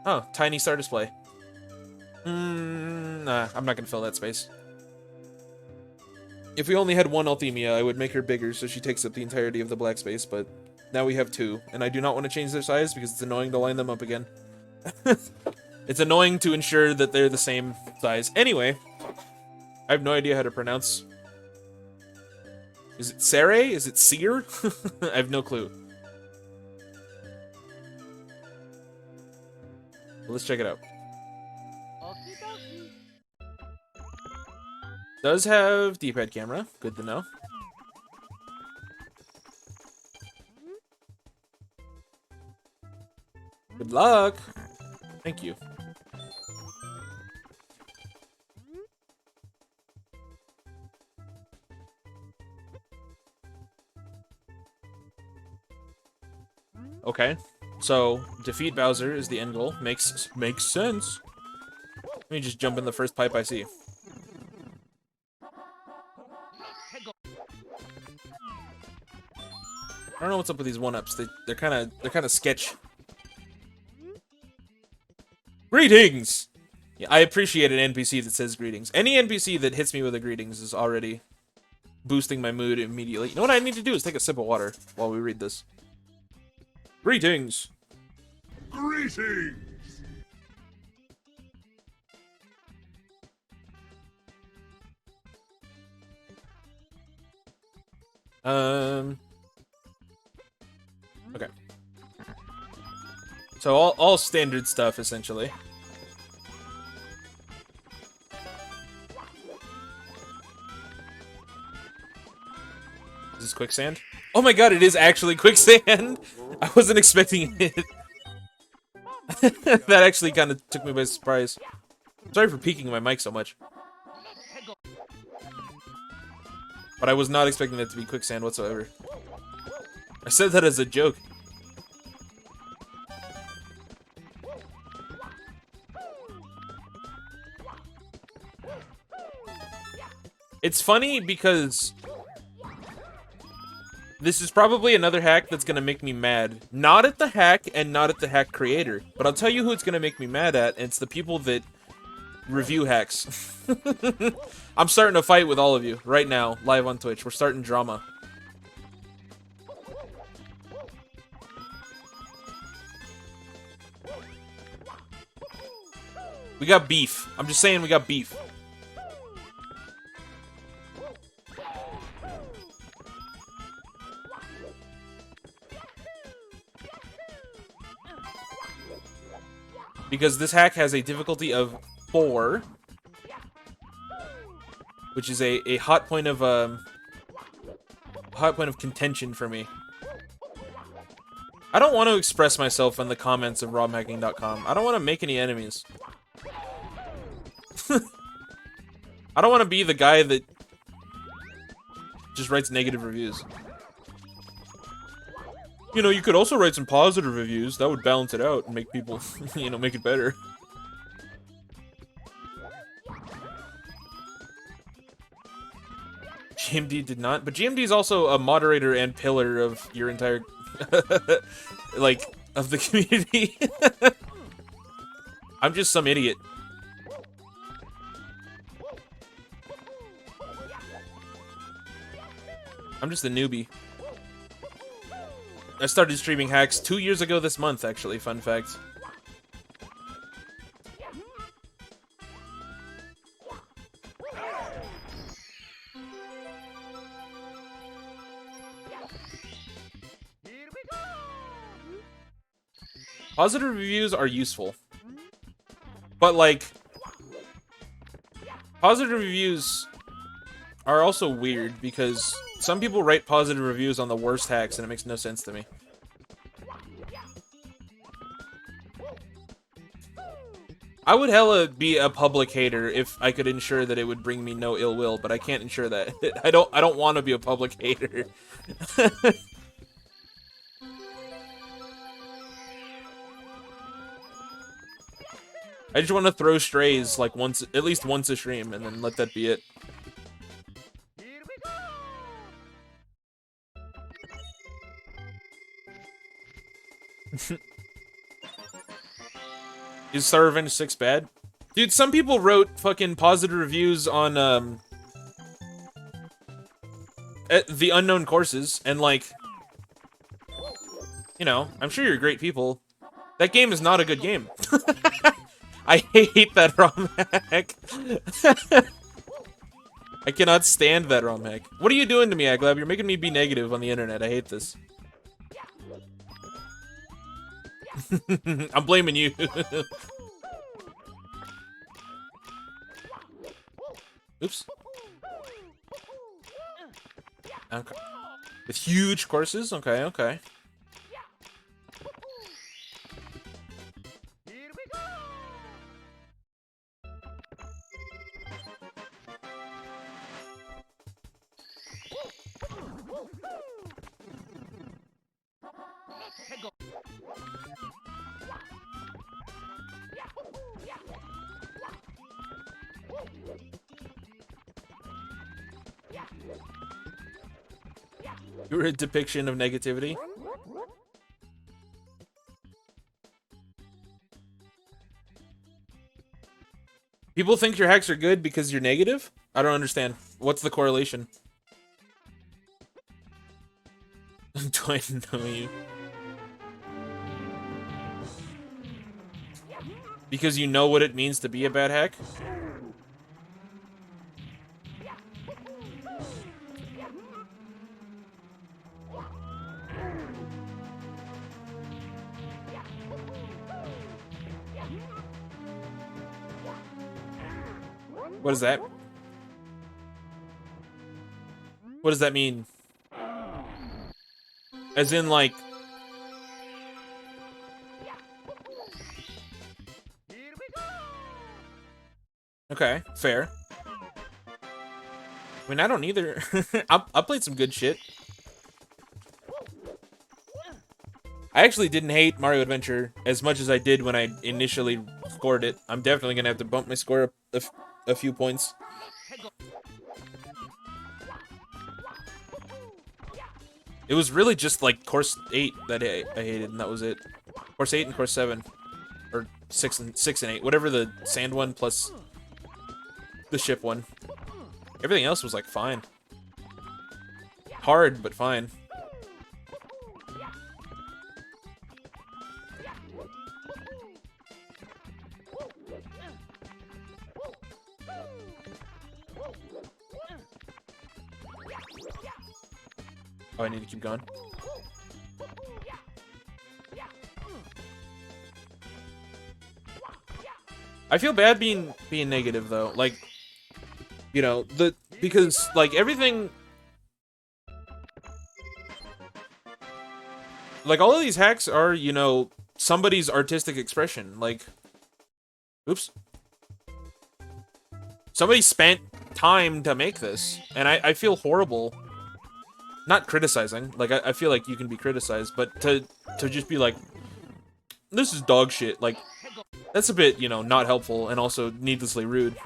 Oh, tiny star display. Nah, I'm not gonna fill that space. If we only had one Althemia, I would make her bigger so she takes up the entirety of the black space, but now we have two, and I do not want to change their size because it's annoying to line them up again. It's annoying to ensure that they're the same size. Anyway, I have no idea how to pronounce. Is it Sere? Is it Sere? I have no clue. Well, let's check it out. Does have D-pad camera. Good to know. Good luck. Thank you. Okay. So, defeat Bowser is the end goal. Makes sense. Let me just jump in the first pipe I see. I don't know what's up with these one-ups. They're kind of sketch. Greetings. Yeah, I appreciate an NPC that says greetings. Any NPC that hits me with a greetings is already boosting my mood immediately. You know what I need to do is take a sip of water while we read this. Greetings. Greetings. Okay. So all standard stuff essentially. Is this quicksand? Oh my god, it is actually quicksand! I wasn't expecting it. That actually kind of took me by surprise. Sorry for peeking my mic so much. But I was not expecting that to be quicksand whatsoever. I said that as a joke. It's funny because this is probably another hack that's gonna make me mad. Not at the hack and not at the hack creator, but I'll tell you who it's gonna make me mad at, and it's the people that review hacks. I'm starting a fight with all of you right now, live on Twitch. We're starting drama. We got beef. I'm just saying we got beef. Because this hack has a difficulty of 4, which is a hot point of contention for me. I don't want to express myself in the comments of romhacking.com. I don't want to make any enemies. I don't want to be the guy that just writes negative reviews. You know, you could also write some positive reviews. That would balance it out and make people, you know, make it better. GMD did not, but GMD is also a moderator and pillar of your entire, like, of the community. I'm just some idiot. I'm just a newbie. I started streaming hacks 2 years ago this month, actually, fun fact. Positive reviews are useful. But, like, positive reviews are also weird because some people write positive reviews on the worst hacks and it makes no sense to me. I would hella be a public hater if I could ensure that it would bring me no ill will, but I can't ensure that. I don't want to be a public hater. I just want to throw strays like at least once a stream and then let that be it. Is Star Revenge 6 bad? Dude, some people wrote fucking positive reviews on, the unknown courses, and like, you know, I'm sure you're great people. That game is not a good game. I hate that Romhack. I cannot stand that Romhack. What are you doing to me, Aglab? You're making me be negative on the internet. I hate this. I'm blaming you. Oops. Okay. With huge courses? Okay, okay. You're a depiction of negativity. People think your hacks are good because you're negative? I don't understand. What's the correlation? Do I know you? Because you know what it means to be a bad hack? What is that? What does that mean? As in, like... Okay, fair. I mean, I don't either. I played some good shit. I actually didn't hate Mario Adventure as much as I did when I initially scored it. I'm definitely gonna have to bump my score up a few points. It was really just like course 8 that I hated, and that was it. Course 8 and course 7, or 6 and 8, whatever the sand one plus the ship one. Everything else was like fine. Hard, but fine. Oh, I need to keep going. I feel bad being negative though. Like, you know, because like everything, like all of these hacks are, you know, somebody's artistic expression. Like, oops. Somebody spent time to make this, and I feel horrible. Not criticizing, like, I feel like you can be criticized, but to just be like, this is dog shit, like, that's a bit, you know, not helpful, and also needlessly rude.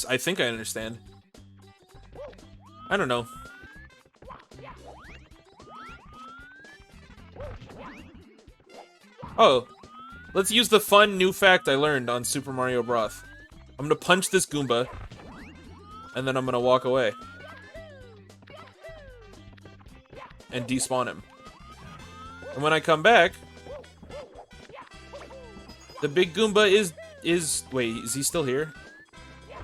I think I understand. I don't know. Oh, let's use the fun new fact I learned on Super Mario Bros. I'm gonna punch this Goomba, and then I'm gonna walk away. And despawn him. And when I come back, the big Goomba is... Wait, is he still here?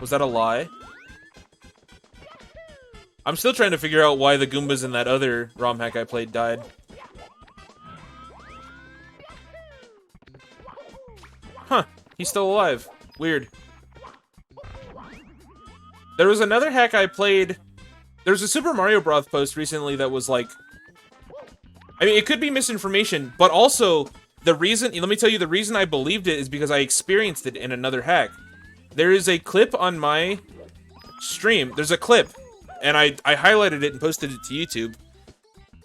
Was that a lie? I'm still trying to figure out why the Goombas in that other ROM hack I played died. Huh, he's still alive. Weird. There was another hack I played. There's a Super Mario Bros. Post recently that was like... I mean, it could be misinformation, but also, the reason... Let me tell you, the reason I believed it is because I experienced it in another hack. There is a clip on my stream. There's a clip, and I highlighted it and posted it to YouTube,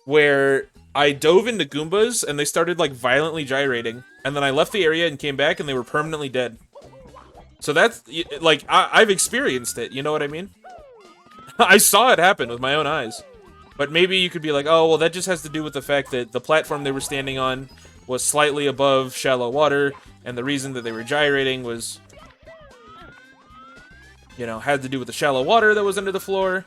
where I dove into Goombas, and they started, like, violently gyrating. And then I left the area and came back, and they were permanently dead. So that's, like, I've experienced it, you know what I mean? I saw it happen with my own eyes. But maybe you could be like, oh, well, that just has to do with the fact that the platform they were standing on was slightly above shallow water, and the reason that they were gyrating was, you know, had to do with the shallow water that was under the floor.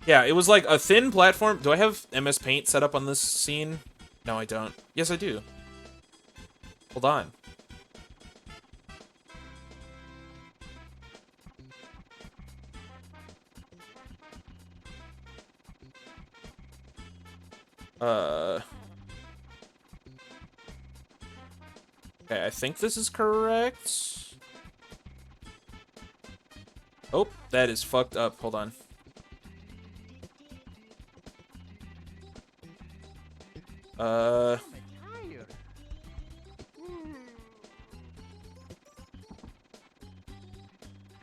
Yeah, it was like a thin platform. Do I have MS Paint set up on this scene? No, I don't. Yes, I do. Hold on. Okay, I think this is correct. Oh, that is fucked up. Hold on.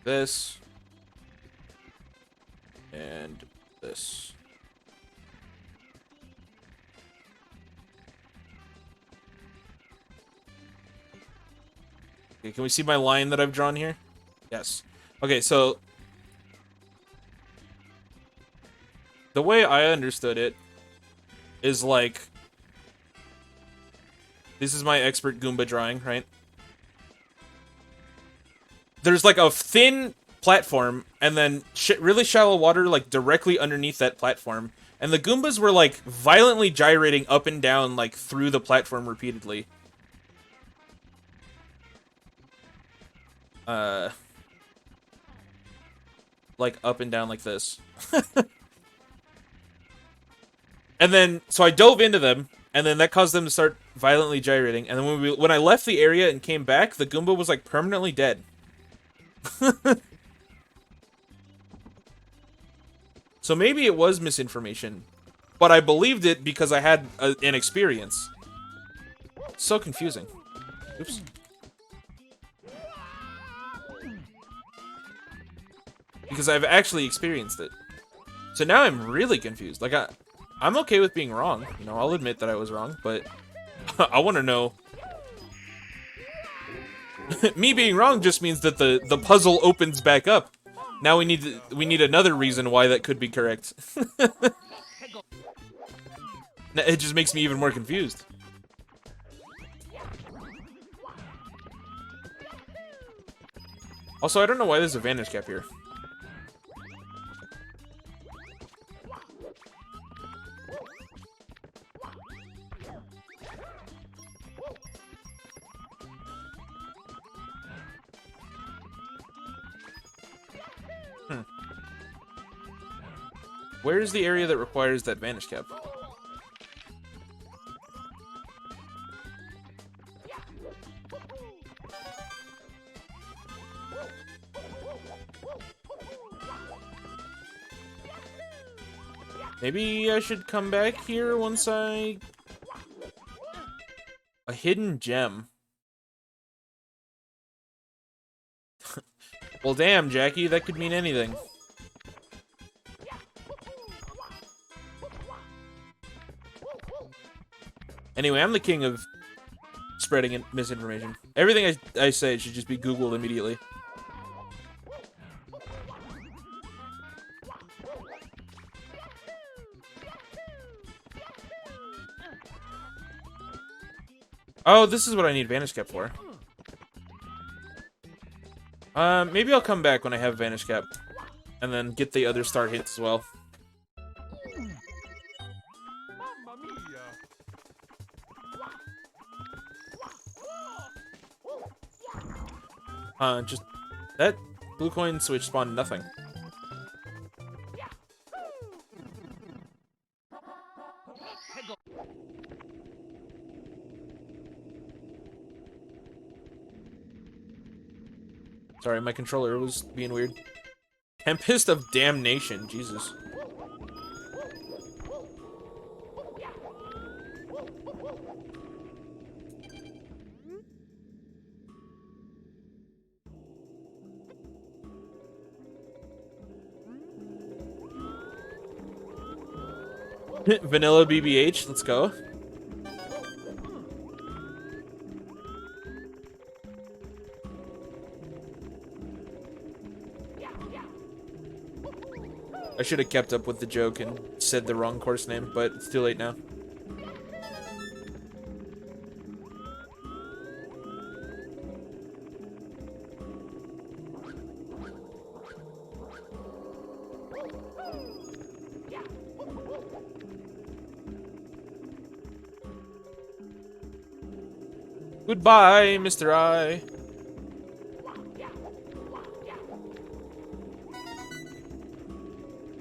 This. And this. Okay, can we see my line that I've drawn here? Yes. Okay, so the way I understood it is like, this is my expert Goomba drawing, right? There's like a thin platform and then really shallow water like directly underneath that platform. And the Goombas were like violently gyrating up and down like through the platform repeatedly. Like up and down like this. And then, so I dove into them, and then that caused them to start violently gyrating. And then when I left the area and came back, the Goomba was like permanently dead. So maybe it was misinformation, but I believed it because I had an experience. So confusing. Oops. Because I've actually experienced it. So now I'm really confused. Like, I'm okay with being wrong. You know, I'll admit that I was wrong, but I want to know. Me being wrong just means that the puzzle opens back up. Now we need another reason why that could be correct. It just makes me even more confused. Also, I don't know why there's a Vanish Cap here. Where is the area that requires that Vanish Cap? Maybe I should come back here once I... A hidden gem. Well, damn, Jackie, that could mean anything. Anyway, I'm the king of spreading misinformation. Everything I say should just be Googled immediately. Oh, this is what I need Vanish Cap for. Maybe I'll come back when I have Vanish Cap. And then get the other star hits as well. Just... That blue coin switch spawned nothing. Sorry, my controller was being weird. Tempest of Damnation, Jesus. Vanilla BBH, let's go. I should have kept up with the joke and said the wrong course name, but it's too late now. Goodbye, Mr. I.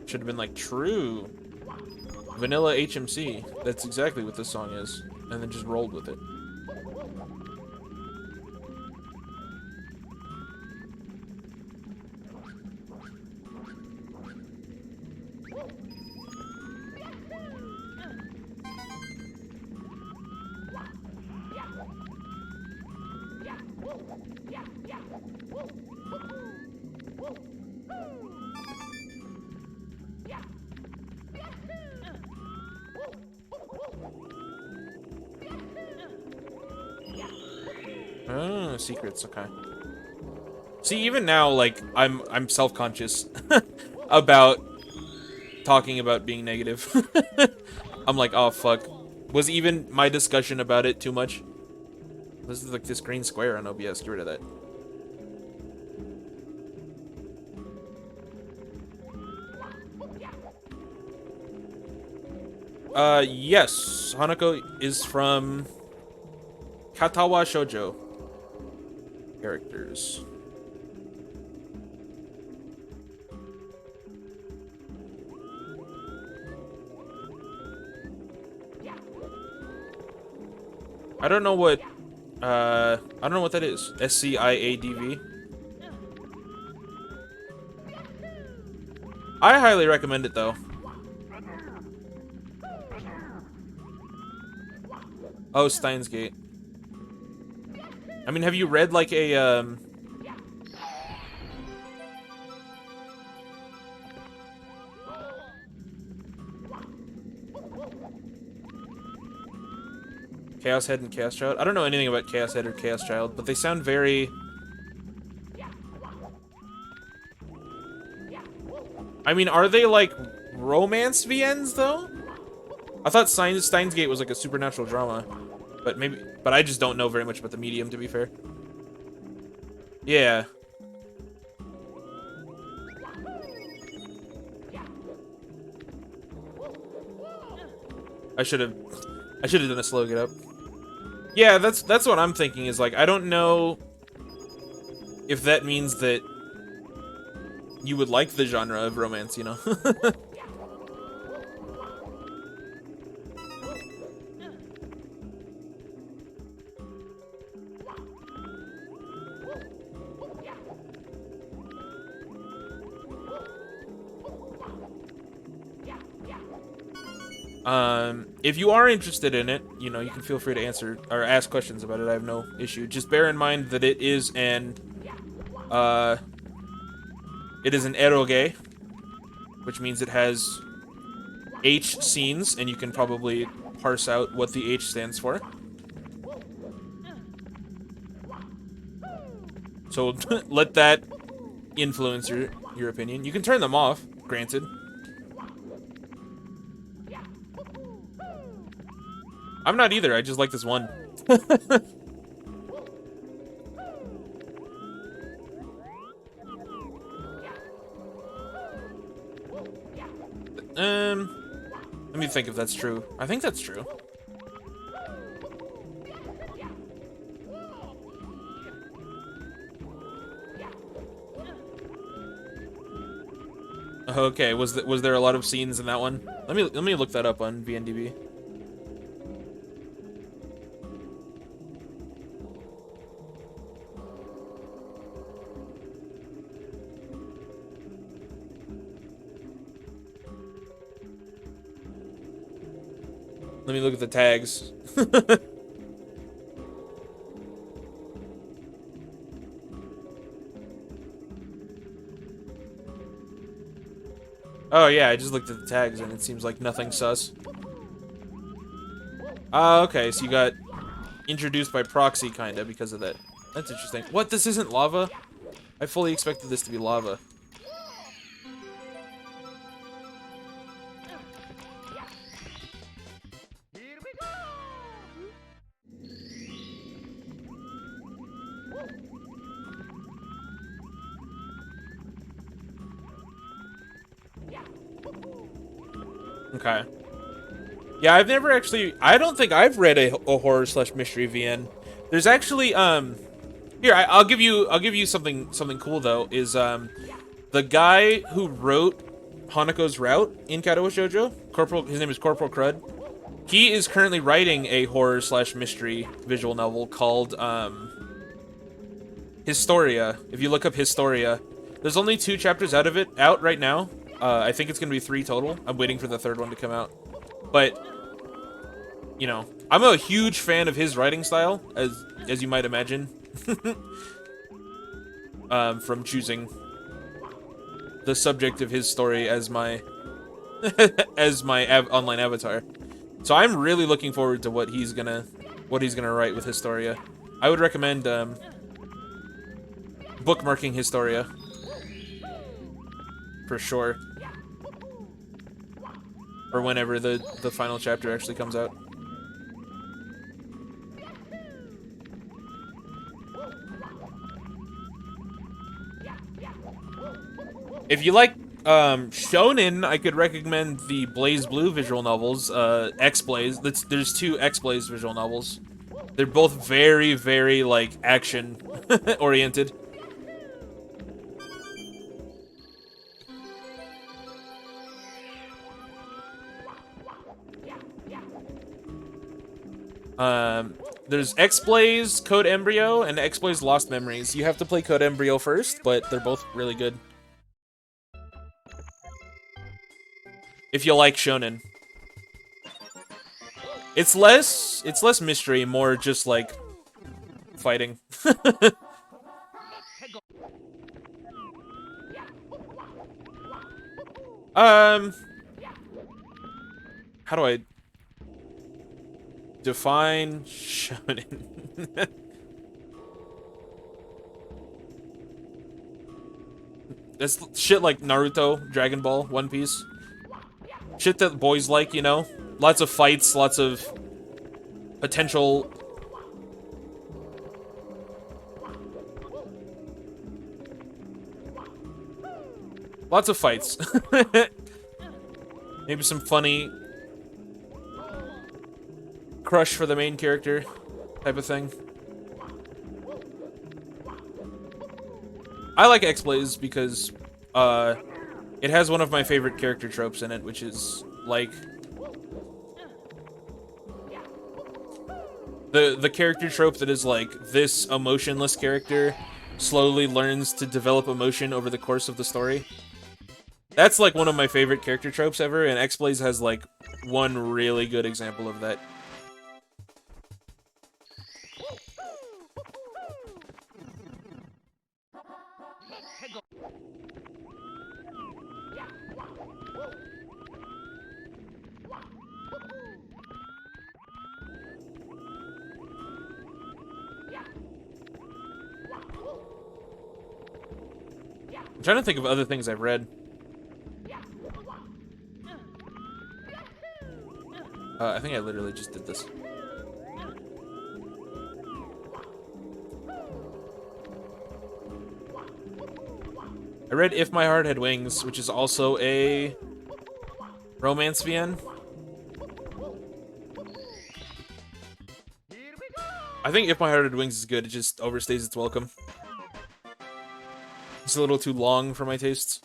Should have been like, true. Vanilla HMC. That's exactly what this song is. And then just rolled with it. Oh, secrets, okay. See, even now, like, I'm self-conscious about talking about being negative. I'm like, oh fuck. Was even my discussion about it too much? This is like this green square on OBS, get rid of that. Yes, Hanako is from Katawa Shoujo. Characters. I don't know what that is. SCIADV. I highly recommend it though. Oh, Steins Gate. I mean, have you read like a Chaos Head and Chaos Child? I don't know anything about Chaos Head or Chaos Child, but they sound very... I mean, are they like romance VNs though? I thought Steins Gate was like a supernatural drama, but I just don't know very much about the medium, to be fair. Yeah. I should have done a slow get up. Yeah, that's what I'm thinking, is like, I don't know if that means that you would like the genre of romance, you know? If you are interested in it, you know, you can feel free to answer or ask questions about it. I have no issue. Just bear in mind that it is an eroge, which means it has H scenes, and you can probably parse out what the H stands for. So let that influence your opinion. You can turn them off, granted. I'm not either, I just like this one. Let me think if that's true. I think that's true. Okay, was there a lot of scenes in that one? Let me look that up on VNDB. Let me look at the tags. Oh yeah, I just looked at the tags and it seems like nothing sus. Okay, so you got introduced by proxy, kinda, because of that. That's interesting. What, this isn't lava? I fully expected this to be lava. Okay. Yeah, I've never actually... I don't think I've read a horror slash mystery VN. There's actually, Here, I'll give you something cool, though, is, the guy who wrote Hanako's Route in Kadowa Shoujo, his name is Corporal Crud. He is currently writing a horror slash mystery visual novel called, Historia. If you look up Historia, there's only 2 chapters out right now. I think it's gonna be 3 total. I'm waiting for the 3rd one to come out. But, you know, I'm a huge fan of his writing style, as you might imagine, from choosing the subject of his story as my online avatar. So I'm really looking forward to what he's gonna write with Historia. I would recommend bookmarking Historia for sure. Or whenever the final chapter actually comes out. If you like shonen, I could recommend the Blaze Blue visual novels, X-Blaze. There's 2 X-Blaze visual novels. They're both very, very, like, action oriented. There's X-Blaze, Code Embryo, and X-Blaze Lost Memories. You have to play Code Embryo first, but they're both really good. If you like shonen. It's less mystery, more just like fighting. How do I define shonen? That's shit like Naruto, Dragon Ball, One Piece. Shit that boys like, you know? Lots of fights, lots of potential... Lots of fights. Maybe some funny... crush for the main character type of thing. I like X-Blaze because, it has one of my favorite character tropes in it, which is, like... The character trope that is, like, this emotionless character slowly learns to develop emotion over the course of the story. That's, like, one of my favorite character tropes ever, and X-Blaze has, like, one really good example of that. I'm trying to think of other things I've read. I think I literally just did this. I read If My Heart Had Wings, which is also a romance VN. I think If My Heart Had Wings is good, it just overstays its welcome. It's a little too long for my tastes.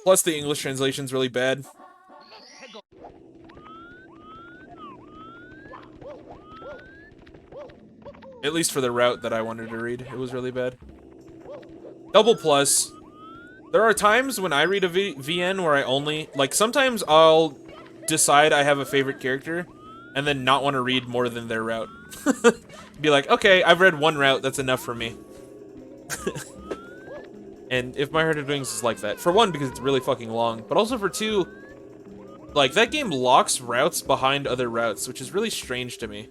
Plus, the English translation's really bad. At least for the route that I wanted to read, it was really bad. Double plus. There are times when I read a VN where I only... Like, sometimes I'll decide I have a favorite character, and then not want to read more than their route. Be like, okay, I've read one route, that's enough for me. And If My Heart Had Wings is like that. For one, because it's really fucking long, but also for two, like, that game locks routes behind other routes, which is really strange to me.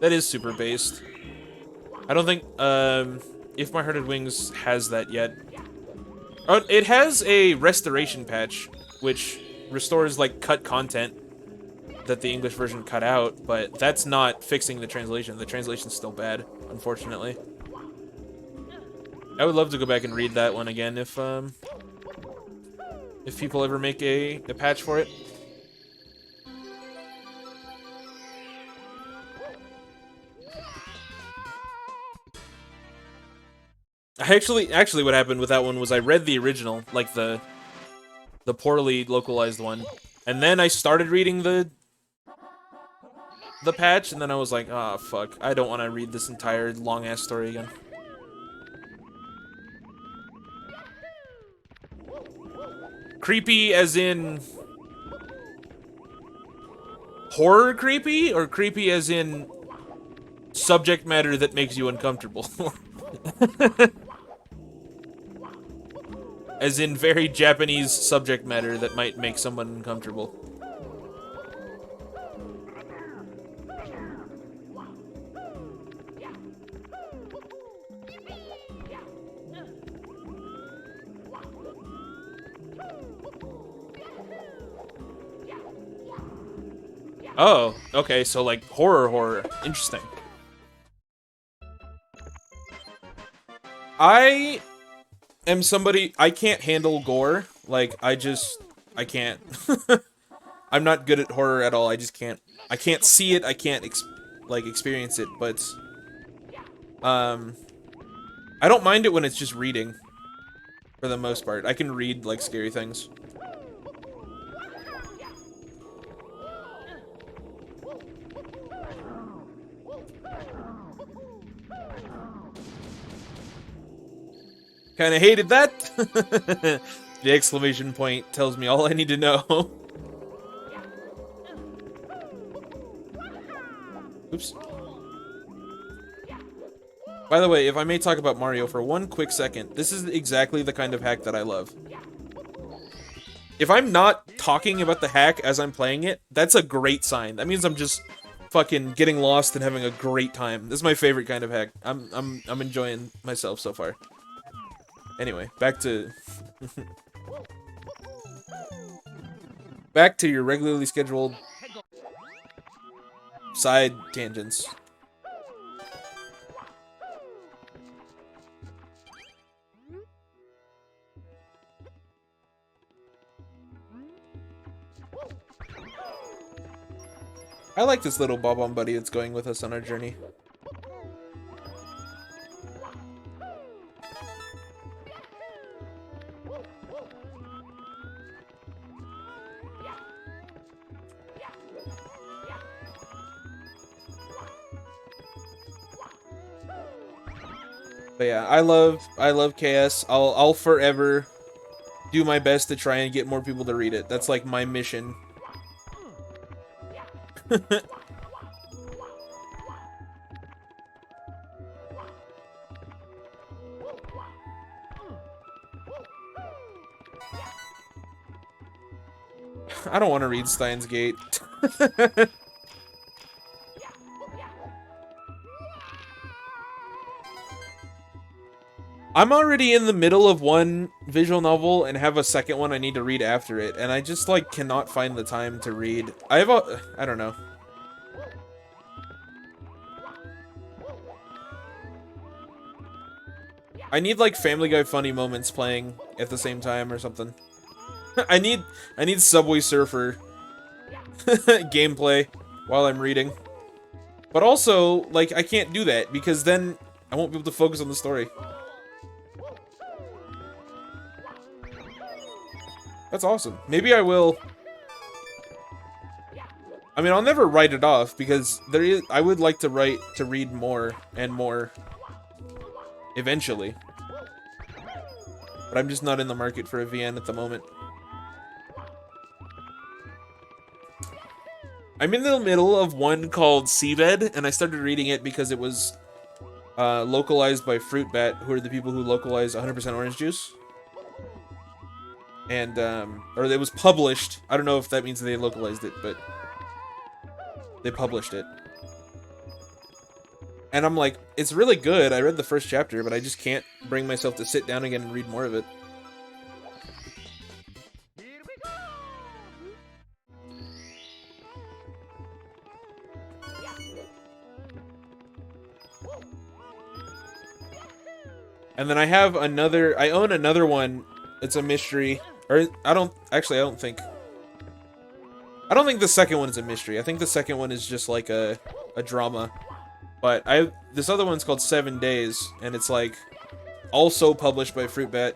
That is super based. I don't think, If My Heart Had Wings has that yet. Oh, it has a restoration patch, which restores, like, cut content. that the English version cut out, but that's not fixing the translation. The translation's still bad, unfortunately. I would love to go back and read that one again if people ever make a patch for it. Actually what happened with that one was I read the original, like the poorly localized one, and then I started reading the patch, and then I was like, ah, fuck, I don't want to read this entire long-ass story again. Creepy as in horror creepy, or creepy as in subject matter that makes you uncomfortable? As in very Japanese subject matter that might make someone uncomfortable. Oh, okay, so like horror. Interesting. I am somebody, I can't handle gore. Like, I can't. I'm not good at horror at all. I just can't. I can't see it. I can't, experience it, but, I don't mind it when it's just reading, for the most part. I can read, like, scary things. Kinda hated that. The exclamation point tells me all I need to know. Oops. By the way, if I may talk about Mario for one quick second, this is exactly the kind of hack that I love. If I'm not talking about the hack as I'm playing it, that's a great sign. That means I'm just fucking getting lost and having a great time. This is my favorite kind of hack. I'm enjoying myself so far. Anyway, back to back to your regularly scheduled side tangents. I like this little Bob-omb buddy that's going with us on our journey. But yeah, I love KS. I'll forever do my best to try and get more people to read it. That's like my mission. I don't want to read Steins Gate. I'm already in the middle of one visual novel and have a second one I need to read after it, and I just, like, cannot find the time to read. I don't know. I need, like, Family Guy funny moments playing at the same time or something. I need Subway Surfer gameplay while I'm reading. But also, like, I can't do that because then I won't be able to focus on the story. That's awesome. Maybe I will. I mean, I'll never write it off because I would like to read more and more eventually. But I'm just not in the market for a VN at the moment. I'm in the middle of one called Seabed, and I started reading it because it was localized by Fruit Bat, who are the people who localize 100% orange juice. And, or it was published. I don't know if that means they localized it, but they published it. And I'm like, it's really good. I read the first chapter, but I just can't bring myself to sit down again and read more of it. And then I have another, I own another one. It's a mystery. Or, I don't think. I don't think the second one is a mystery. I think the second one is just like a drama. But this other one's called 7 Days, and it's like also published by Fruitbat.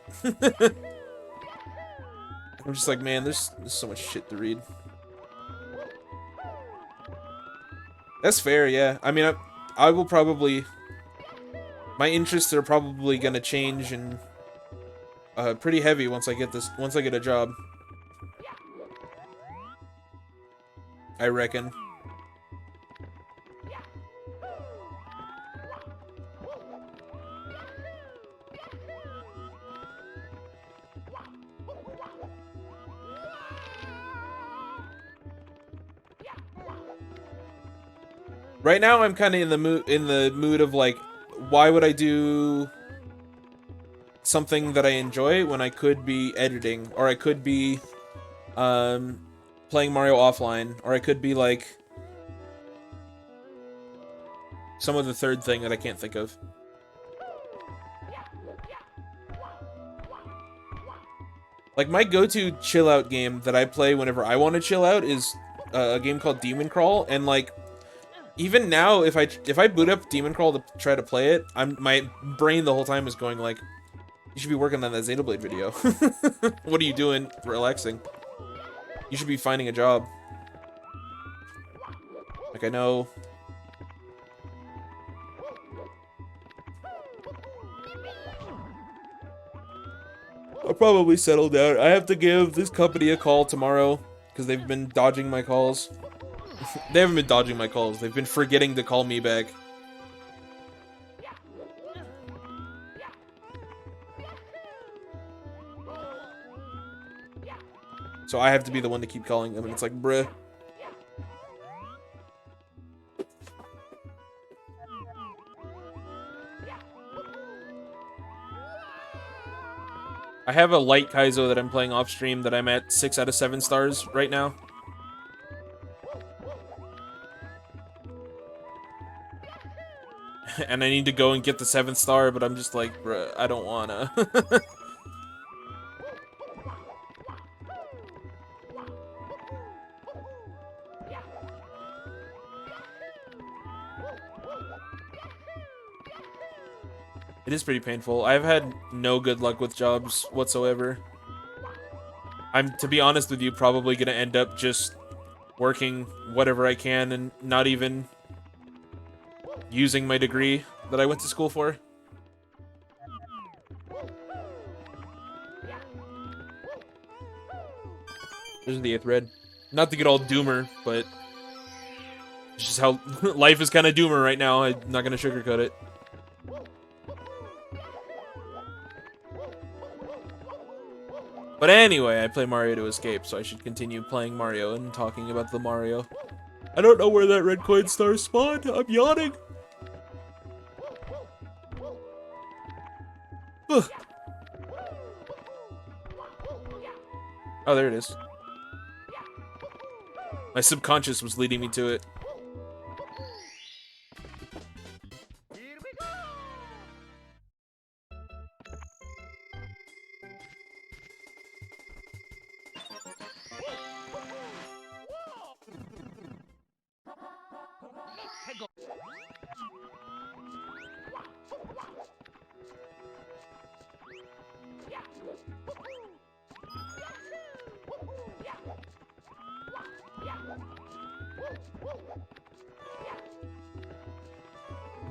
I'm just like, man, there's so much shit to read. That's fair, yeah. I mean, I will probably, my interests are probably gonna change and pretty heavy once I get a job. I reckon. Right now, I'm kind of in the mood of like, why would I do something that I enjoy when I could be editing, or I could be playing Mario offline, or I could be like some other third thing that I can't think of. Like, my go-to chill-out game that I play whenever I want to chill out is a game called Demon Crawl, and like, even now, if I boot up Demon Crawl to try to play it, my brain the whole time is going like, you should be working on that Xenoblade video. What are you doing relaxing? You should be finding a job. Like, I know. I'll probably settle down. I have to give this company a call tomorrow because they've been dodging my calls. They haven't been dodging my calls. They've been forgetting to call me back. So I have to be the one to keep calling them, and it's like, bruh. I have a light Kaizo that I'm playing off stream that I'm at 6 out of 7 stars right now. And I need to go and get the 7th star, but I'm just like, bruh, I don't wanna. It is pretty painful. I've had no good luck with jobs whatsoever. I'm, to be honest with you, probably gonna end up just working whatever I can and not even using my degree that I went to school for. There's the 8th red. Not to get all doomer, but it's just how life is kind of doomer right now. I'm not gonna sugarcoat it. But anyway, I play Mario to escape, so I should continue playing Mario and talking about the Mario. I don't know where that red coin star spawned. I'm yawning. Ugh. Oh, there it is. My subconscious was leading me to it.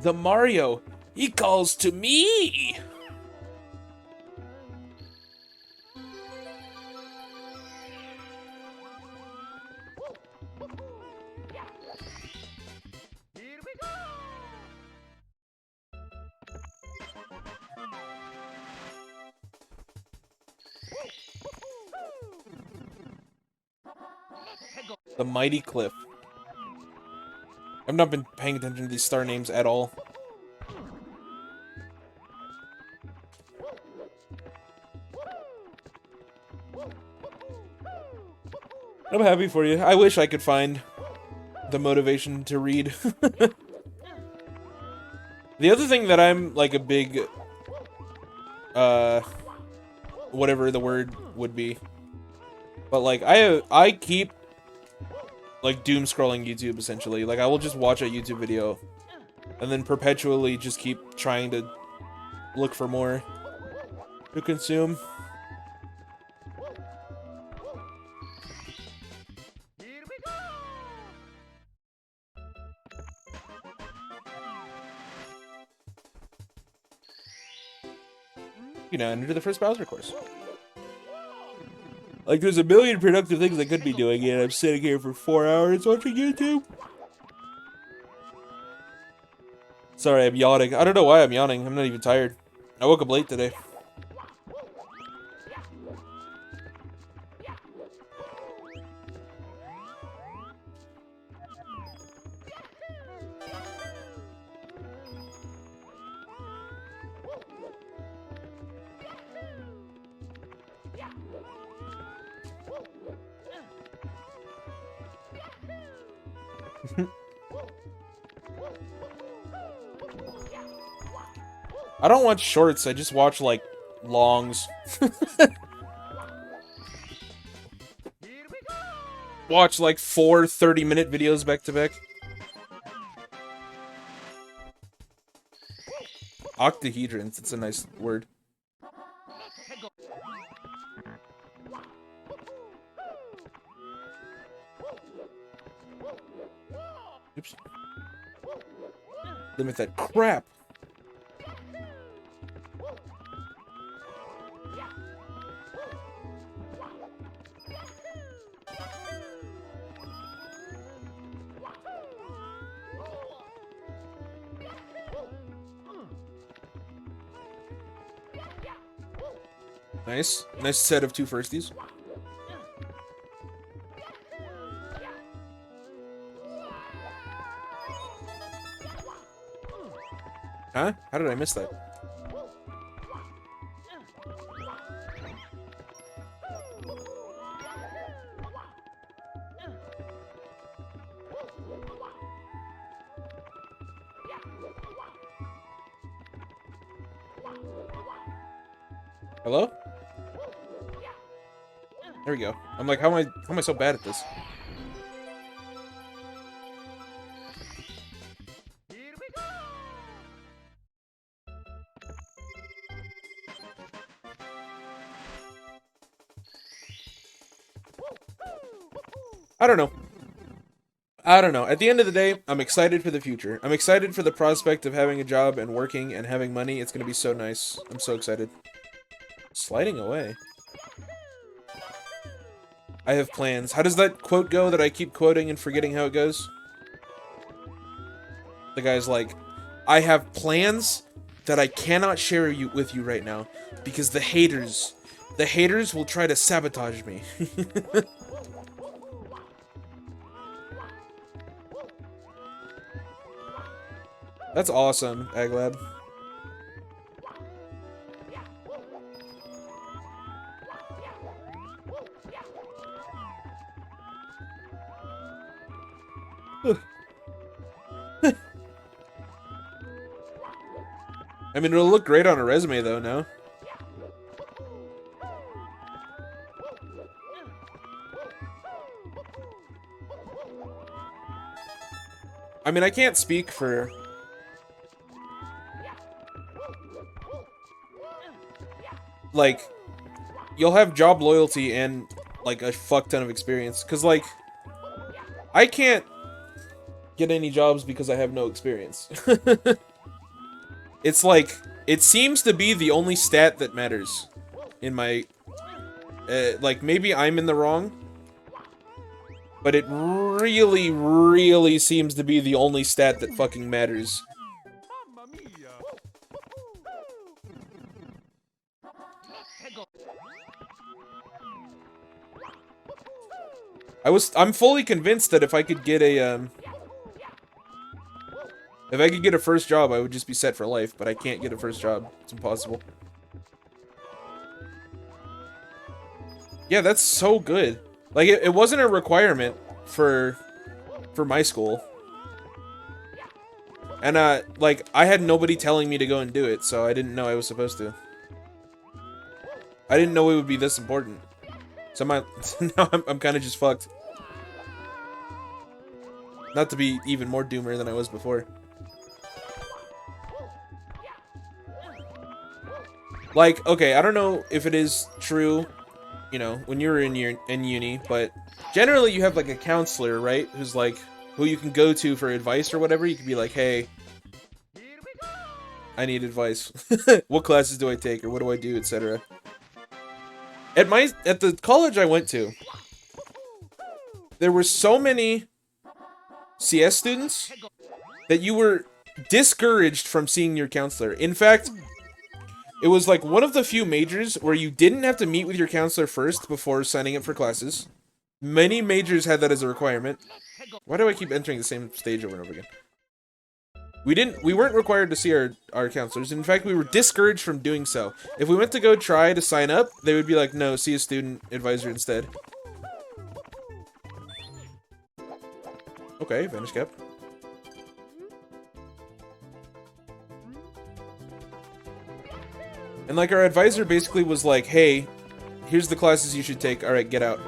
The Mario, he calls to me. The Mighty Cliff. I've not been paying attention to these star names at all. I'm happy for you. I wish I could find the motivation to read. The other thing that I'm like a big whatever the word would be. But like I keep like doom scrolling YouTube essentially. Like I will just watch a YouTube video and then perpetually just keep trying to look for more to consume. You know, enter the first Bowser course. Like, there's a million productive things I could be doing, and I'm sitting here for 4 hours watching YouTube. Sorry, I'm yawning. I don't know why I'm yawning. I'm not even tired. I woke up late today. I don't watch shorts, I just watch, like, longs. Watch, like, 4 30-minute videos back to back. Octahedrons, it's a nice word. Oops. Limit that crap. Nice. Nice set of 2 firsties. Huh? How did I miss that? Hello? There we go. I'm like, how am I so bad at this? I don't know. I don't know. At the end of the day, I'm excited for the future. I'm excited for the prospect of having a job and working and having money. It's gonna be so nice. I'm so excited. Sliding away. I have plans. How does that quote go that I keep quoting and forgetting how it goes? The guy's like, I have plans that I cannot share with you right now because the haters will try to sabotage me. That's awesome, Aglab. I mean, it'll look great on a resume, though, no? I mean, I can't speak for... Like, you'll have job loyalty and, like, a fuck ton of experience. Because, like, I can't get any jobs because I have no experience. It's like, it seems to be the only stat that matters in my, like, maybe I'm in the wrong, but it really, really seems to be the only stat that fucking matters. I'm fully convinced that if I could get a, if I could get a first job, I would just be set for life, but I can't get a first job. It's impossible. Yeah, that's so good. Like, it wasn't a requirement for my school. And, like, I had nobody telling me to go and do it, so I didn't know I was supposed to. I didn't know it would be this important. So now I'm kind of just fucked. Not to be even more doomer than I was before. Like, okay, I don't know if it is true, you know, when you're in uni, but generally you have like a counselor, right? Who's like, who you can go to for advice or whatever. You can be like, hey, I need advice. What classes do I take, or what do I do, etc. At the college I went to, there were so many CS students that you were discouraged from seeing your counselor. In fact, it was like one of the few majors where you didn't have to meet with your counselor first before signing up for classes. Many majors had that as a requirement. Why do I keep entering the same stage over and over again? We weren't required to see our counselors. In fact, we were discouraged from doing so. If we went to go try to sign up, they would be like, no, see a student advisor instead. Okay, vanish cap. And like our advisor basically was like, hey, here's the classes you should take. All right, get out.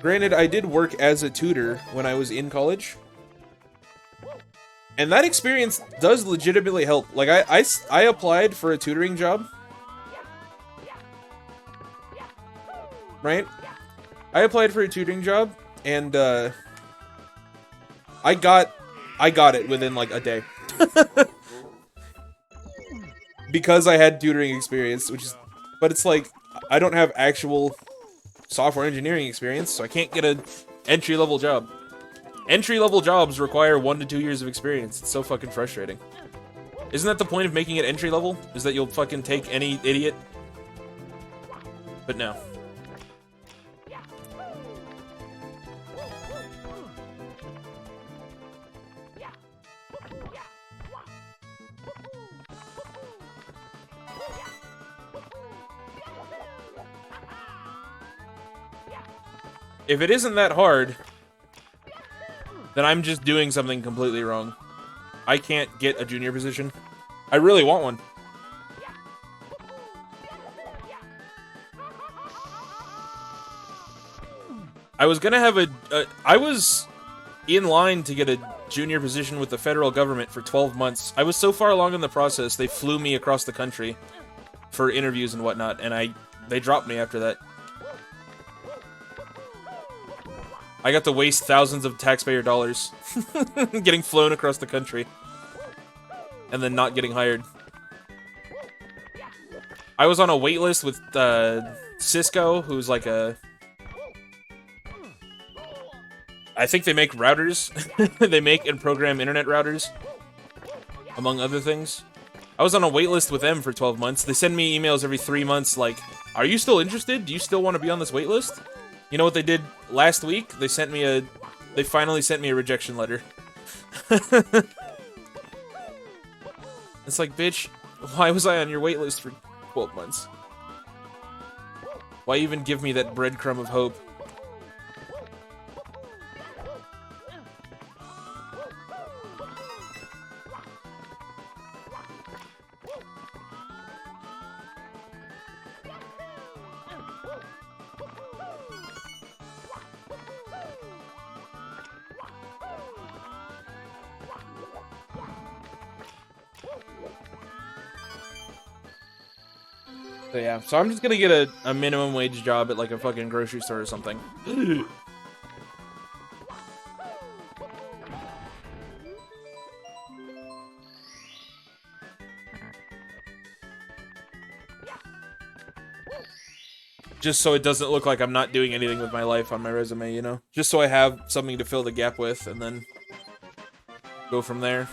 Granted, I did work as a tutor when I was in college. And that experience does legitimately help. Like, I applied for a tutoring job. Right? I applied for a tutoring job, and, I got it within, like, a day. Because I had tutoring experience, which is... But it's like, I don't have actual software engineering experience, so I can't get an entry-level job. Entry-level jobs require 1 to 2 years of experience. It's so fucking frustrating. Isn't that the point of making it entry-level? Is that you'll fucking take any idiot? But no. If it isn't that hard, then I'm just doing something completely wrong. I can't get a junior position. I really want one. I was gonna have I was in line to get a junior position with the federal government for 12 months. I was so far along in the process, they flew me across the country for interviews and whatnot, and they dropped me after that. I got to waste thousands of taxpayer dollars getting flown across the country and then not getting hired. I was on a wait list with Cisco, who's like a... I think they make routers. They make and program internet routers, among other things. I was on a wait list with them for 12 months. They send me emails every 3 months like, are you still interested? Do you still want to be on this wait list? You know what they did last week? They finally sent me a rejection letter. It's like, bitch, why was I on your wait list for 12 months? Why even give me that breadcrumb of hope? So yeah, so I'm just gonna get a minimum wage job at like a fucking grocery store or something. Just so it doesn't look like I'm not doing anything with my life on my resume, you know? Just so I have something to fill the gap with, and then go from there.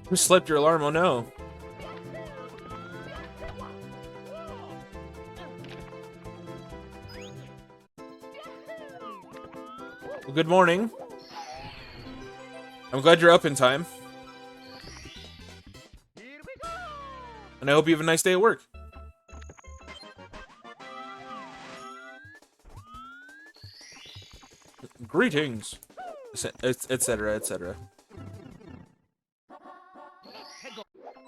Who slept your alarm? Oh no. Well, good morning. I'm glad you're up in time. And I hope you have a nice day at work. Greetings, etc., etc.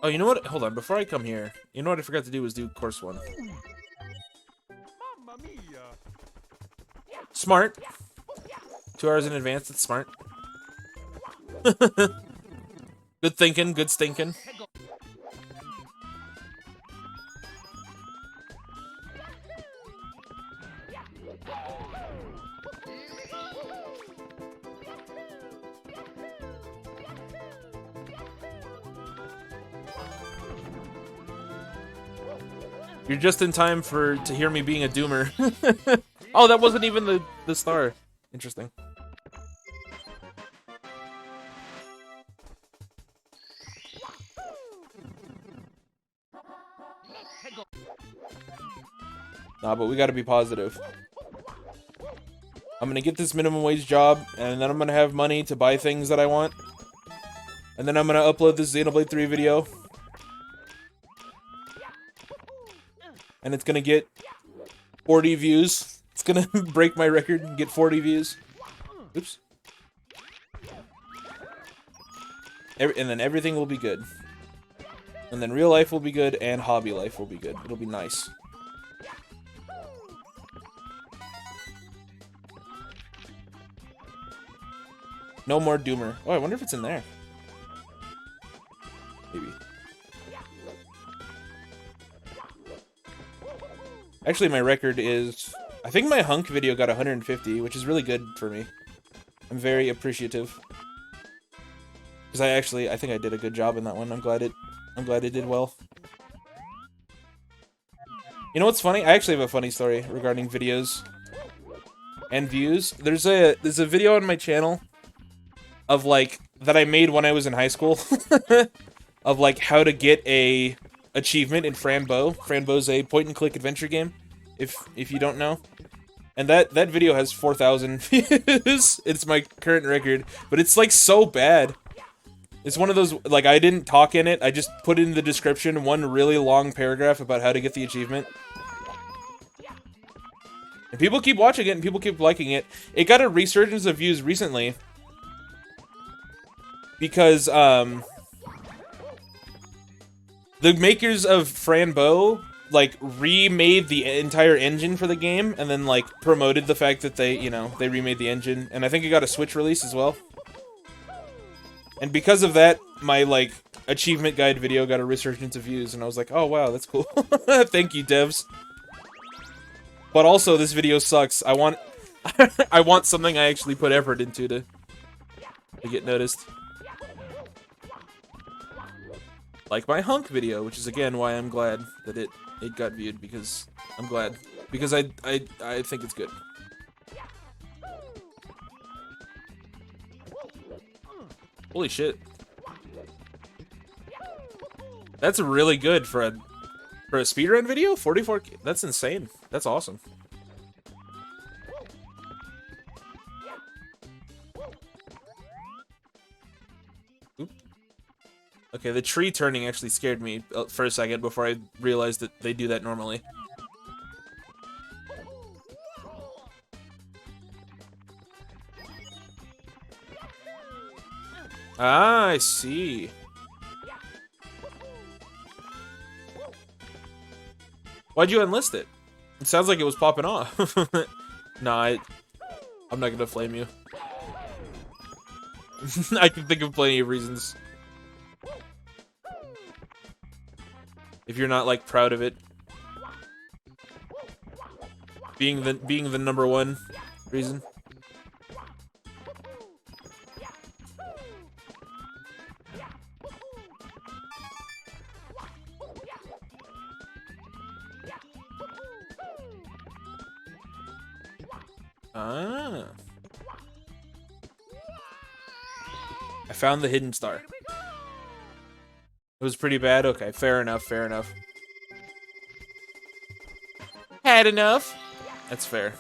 Oh, you know what? Hold on. Before I come here, you know what I forgot to do was do course 1. Smart. 2 hours in advance. That's smart. Good thinking. Good stinking. You're just in time to hear me being a doomer. Oh, that wasn't even the star. Interesting. Nah, but we gotta be positive. I'm gonna get this minimum wage job, and then I'm gonna have money to buy things that I want. And then I'm gonna upload this Xenoblade 3 video. And it's gonna get 40 views. It's gonna break my record and get 40 views. Oops. And then everything will be good. And then real life will be good, and hobby life will be good. It'll be nice. No more doomer. Oh, I wonder if it's in there. Maybe. Actually, my record is... I think my hunk video got 150, which is really good for me. I'm very appreciative. Because I think I did a good job in that one. I'm glad it did well. You know what's funny? I actually have a funny story regarding videos and views. There's a video on my channel of like that I made when I was in high school of like how to get a achievement in Frambo. Frambo's a point-and-click adventure game, if you don't know. And that video has 4,000 views. It's my current record, but it's like so bad. It's one of those, like, I didn't talk in it. I just put in the description one really long paragraph about how to get the achievement. And people keep watching it, and people keep liking it. It got a resurgence of views recently. Because, the makers of Frambo, like, remade the entire engine for the game, and then, like, promoted the fact that they, you know, they remade the engine. And I think it got a Switch release as well. And because of that, my, like, achievement guide video got a resurgence of views, and I was like, oh, wow, that's cool. Thank you, devs. But also, this video sucks. I want... I want something I actually put effort into to get noticed. Like my hunk video, which is, again, why I'm glad that it got viewed, because... I'm glad. Because I think it's good. Holy shit. That's really good for a speedrun video? 44K? That's insane. That's awesome. Oop. Okay, the tree turning actually scared me for a second before I realized that they do that normally. Ah, I see. Why'd you enlist it? It sounds like it was popping off. Nah, I'm not gonna flame you. I can think of plenty of reasons. If you're not, like, proud of it. Being the #1 reason. Ah. I found the hidden star. It was pretty bad? Okay, fair enough, fair enough. Had enough? That's fair.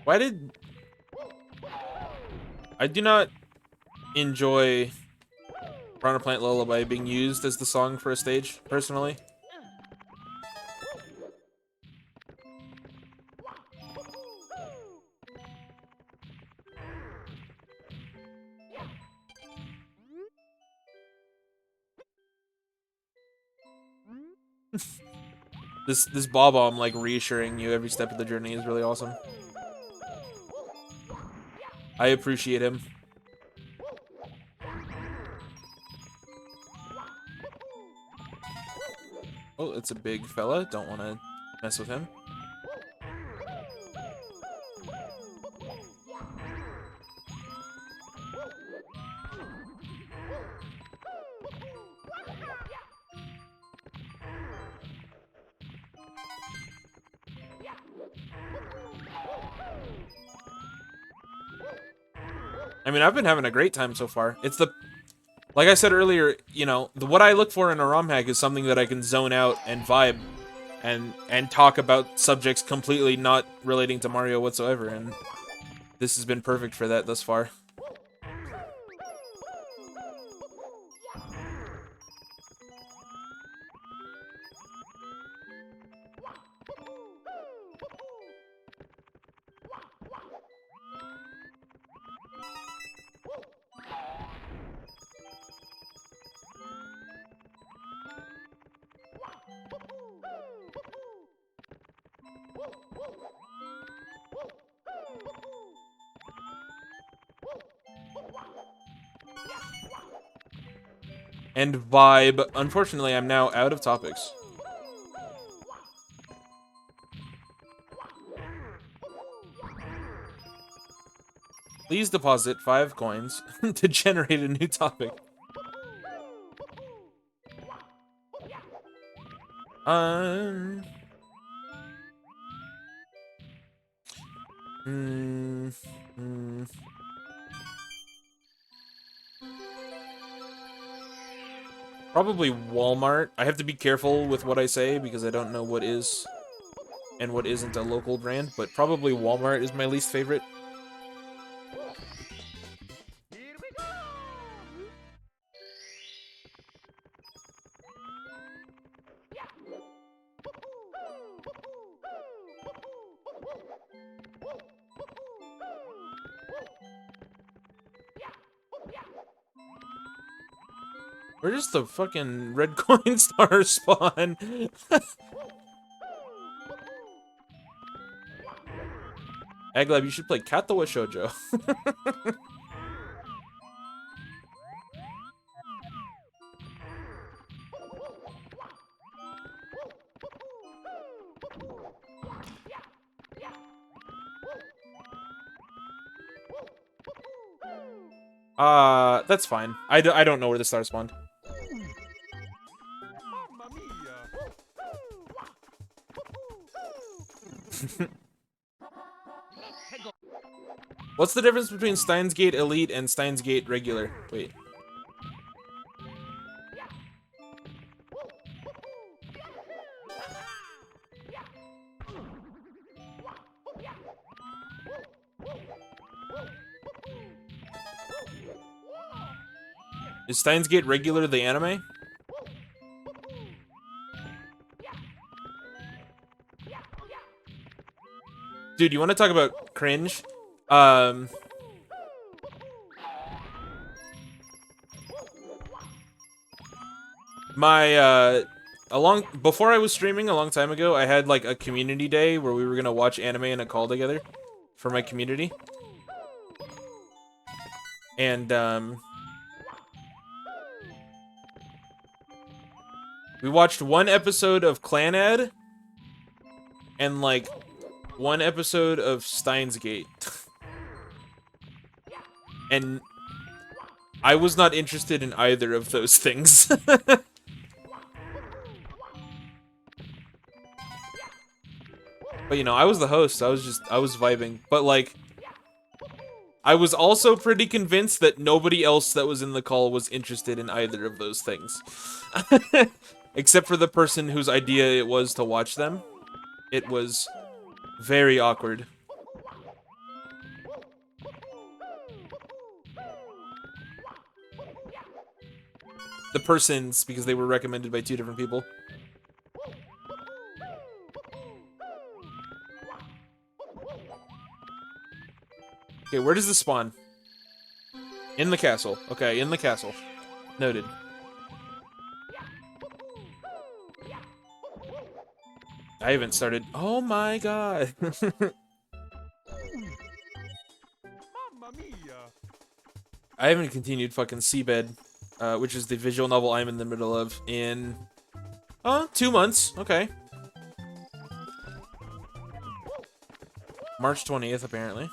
Why did... I do not enjoy Piranha Plant Lullaby being used as the song for a stage, personally. This Bob-omb, like, reassuring you every step of the journey is really awesome. I appreciate him. Oh, it's a big fella. Don't want to mess with him. I mean, I've been having a great time so far. It's the... Like I said earlier, you know, what I look for in a Romhack is something that I can zone out and vibe and talk about subjects completely not relating to Mario whatsoever, and this has been perfect for that thus far. And vibe. Unfortunately, I'm now out of topics. Please deposit 5 coins to generate a new topic. Probably Walmart. I have to be careful with what I say because I don't know what is and what isn't a local brand, but probably Walmart is my least favorite. Where does the fucking red coin star spawn? Aglab, you should play Katawa Shoujo. That's fine. I don't know where the star spawned. What's the difference between Steins Gate Elite and Steins Gate Regular? Wait. Is Steins Gate Regular the anime? Dude, you want to talk about cringe? Before I was streaming a long time ago, I had like a community day where we were gonna watch anime in a call together for my community. And we watched one episode of Clanad and like one episode of Steins Gate. And I was not interested in either of those things. But, you know, I was the host, so I was vibing. But, like, I was also pretty convinced that nobody else that was in the call was interested in either of those things. Except for the person whose idea it was to watch them. It was very awkward. the persons because they were recommended by 2 different people. Okay, where does this spawn? In the castle. Okay, in the castle. Noted. I haven't started. Oh my god. I haven't continued fucking Seabed, which is the visual novel I'm in the middle of, in 2 months. Okay. March 20th, apparently.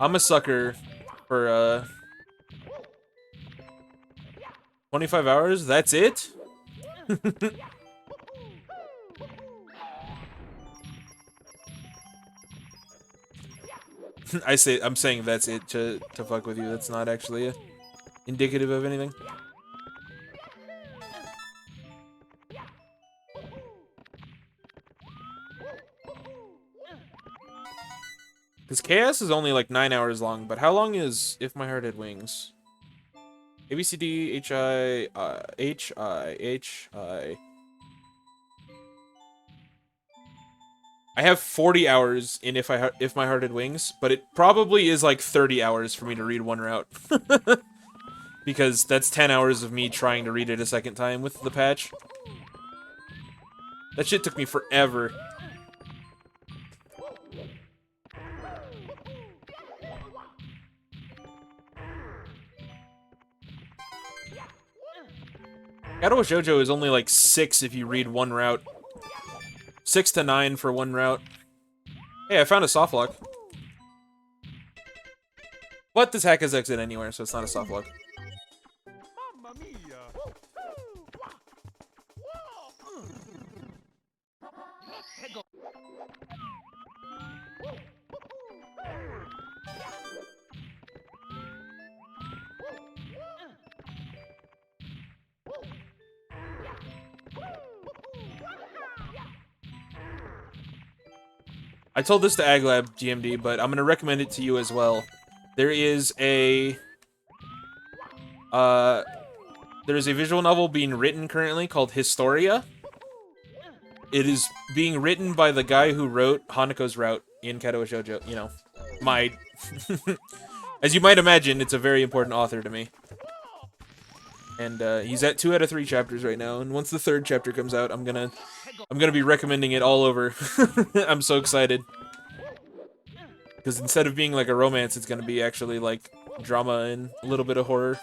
I'm a sucker for 25 hours. That's it? I'm saying that's it to fuck with you. That's not actually indicative of anything. Because Chaos is only like 9 hours long, but how long is If My Heart Had Wings? A, B, C, D, H, I, H, I, H, I. I have 40 hours in If My Heart Had Wings, but it probably is like 30 hours for me to read one route. Because that's 10 hours of me trying to read it a second time with the patch. That shit took me forever. Shadow Shoujo is only like 6 if you read one route. 6 to 9 for one route. Hey, I found a soft lock. But this hack is exit anywhere, so it's not a soft lock. I told this to Aglab GMD, but I'm gonna recommend it to you as well. There is a visual novel being written currently called Historia. It is being written by the guy who wrote Hanako's Route in Kadoa Shoujo. You know, as you might imagine, it's a very important author to me. And he's at 2 out of 3 chapters right now. And once the 3rd chapter comes out, I'm gonna be recommending it all over. I'm so excited. Because instead of being like a romance, it's gonna be actually like drama and a little bit of horror.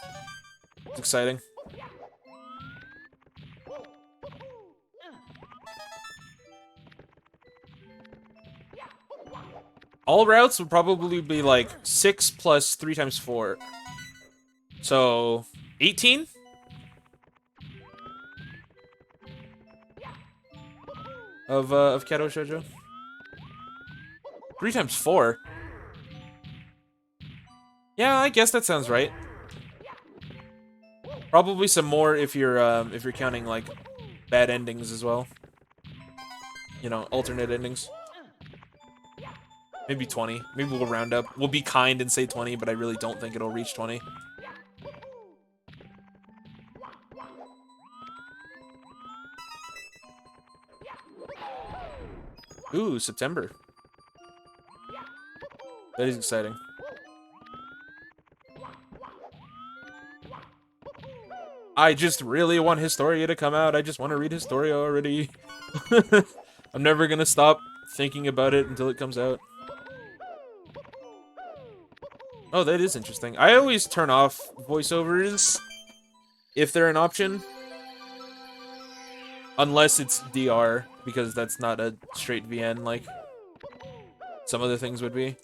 It's exciting. All routes would probably be like 6 plus 3 times 4. So 18? Of Kadoa Shoujo. 3 times 4. Yeah, I guess that sounds right. Probably some more if you're counting like bad endings as well. You know, alternate endings. Maybe 20. Maybe we'll round up. We'll be kind and say 20, but I really don't think it'll reach 20. Ooh, September. That is exciting. I just really want Historia to come out. I just want to read Historia already. I'm never gonna stop thinking about it until it comes out. Oh, that is interesting. I always turn off voiceovers if they're an option. Unless it's DR, because that's not a straight VN like some other things would be.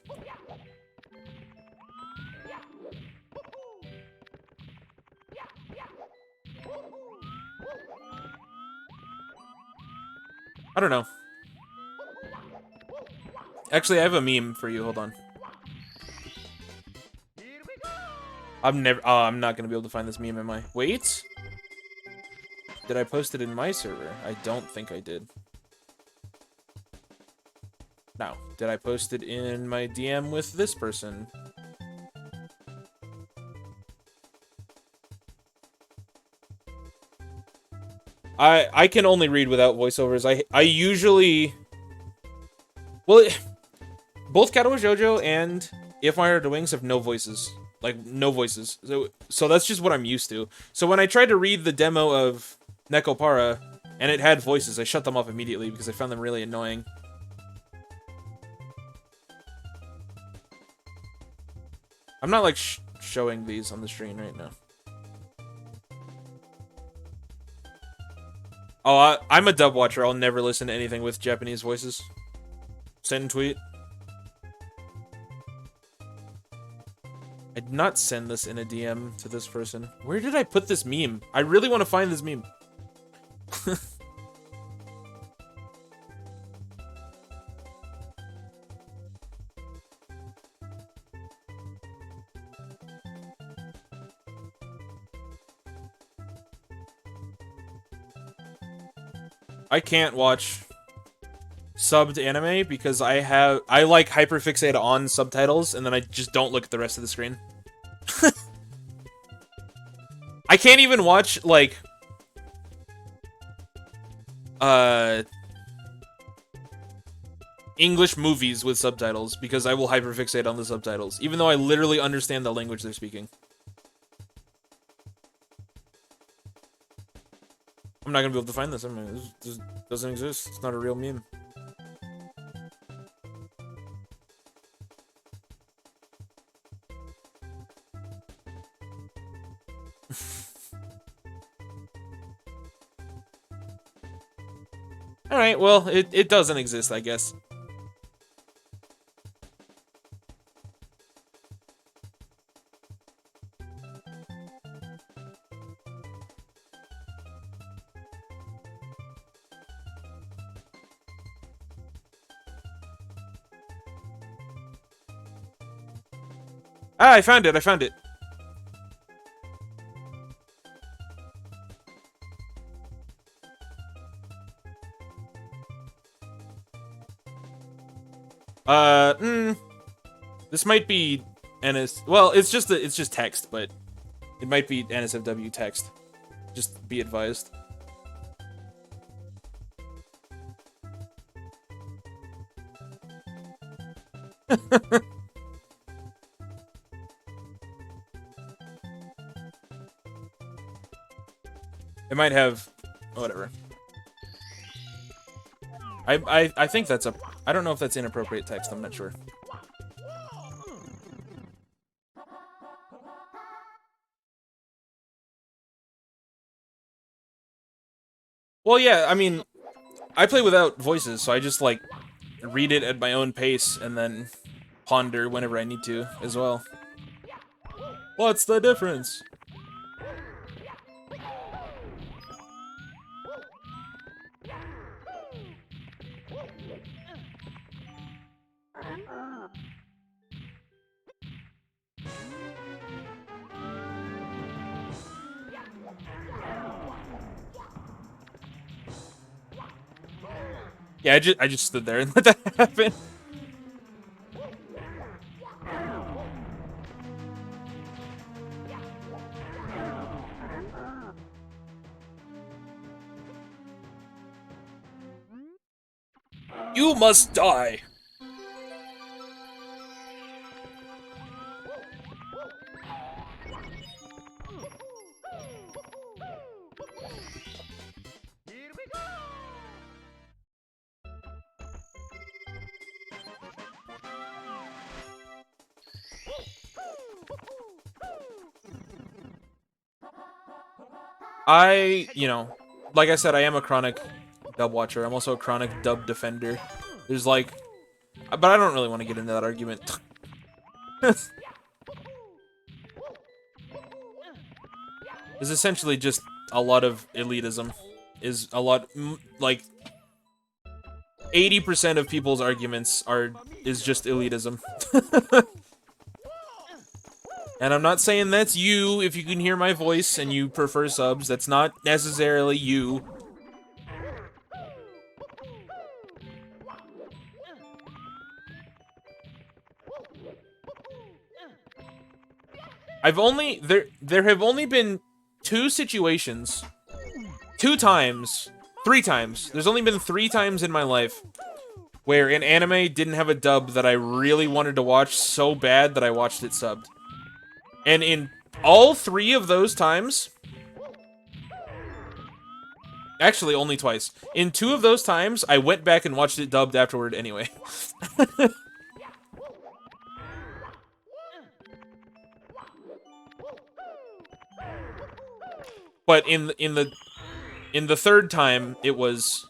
I don't know. Actually, I have a meme for you. Hold on. I'm not gonna be able to find this meme, am I? Wait. Did I post it in my server? I don't think I did. No. Did I post it in my DM with this person? I can only read without voiceovers. I usually... Well, both Katawa Jojo and If My Heart Had Wings have no voices. Like, no voices. So that's just what I'm used to. So when I tried to read the demo of Nekopara, and it had voices, I shut them off immediately because I found them really annoying. I'm not, like, showing these on the screen right now. Oh, I'm a dub watcher. I'll never listen to anything with Japanese voices. Send tweet. I did not send this in a DM to this person. Where did I put this meme? I really want to find this meme. I can't watch subbed anime because I like hyperfixate on subtitles and then I just don't look at the rest of the screen. I can't even watch like English movies with subtitles because I will hyperfixate on the subtitles even though I literally understand the language they're speaking. I'm not gonna be able to find this. I mean, this doesn't exist. It's not a real meme. Alright, well, it doesn't exist, I guess. Ah, I found it, I found it. This might be NS. Well, it's just text, but it might be NSFW text. Just be advised. It might have whatever. I think that's I don't know if that's inappropriate text, I'm not sure. Well, yeah, I mean, I play without voices, so I just, like, read it at my own pace and then ponder whenever I need to, as well. What's the difference? Yeah, I just stood there and let that happen. You must die. You know, like I said, I am a chronic dub watcher. I'm also a chronic dub defender. There's like, but I don't really want to get into that argument. It's essentially just a lot of elitism. Is a lot, like, 80% of people's arguments is just elitism. And I'm not saying that's you if you can hear my voice and you prefer subs. That's not necessarily you. There have only been 2 situations, 2 times, 3 times. There's only been 3 times in my life where an anime didn't have a dub that I really wanted to watch so bad that I watched it subbed. And in all 3 of those times, actually only twice, in 2 of those times, I went back and watched it dubbed afterward anyway. But in the 3rd time, it was...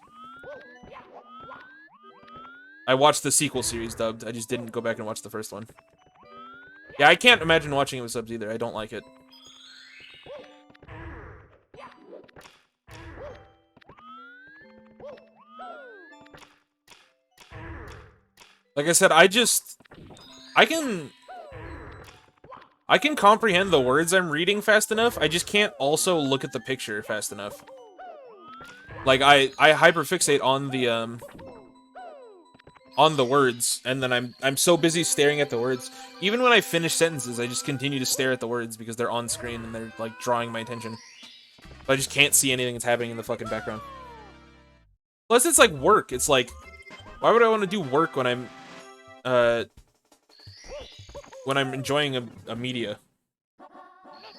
I watched the sequel series dubbed. I just didn't go back and watch the first one. Yeah, I can't imagine watching it with subs either. I don't like it. Like I said, I can comprehend the words I'm reading fast enough. I just can't also look at the picture fast enough. Like I hyperfixate on the words, and then I'm so busy staring at the words. Even when I finish sentences, I just continue to stare at the words because they're on screen and they're like drawing my attention. But I just can't see anything that's happening in the fucking background. Plus, it's like work. It's like, why would I want to do work when I'm enjoying a media?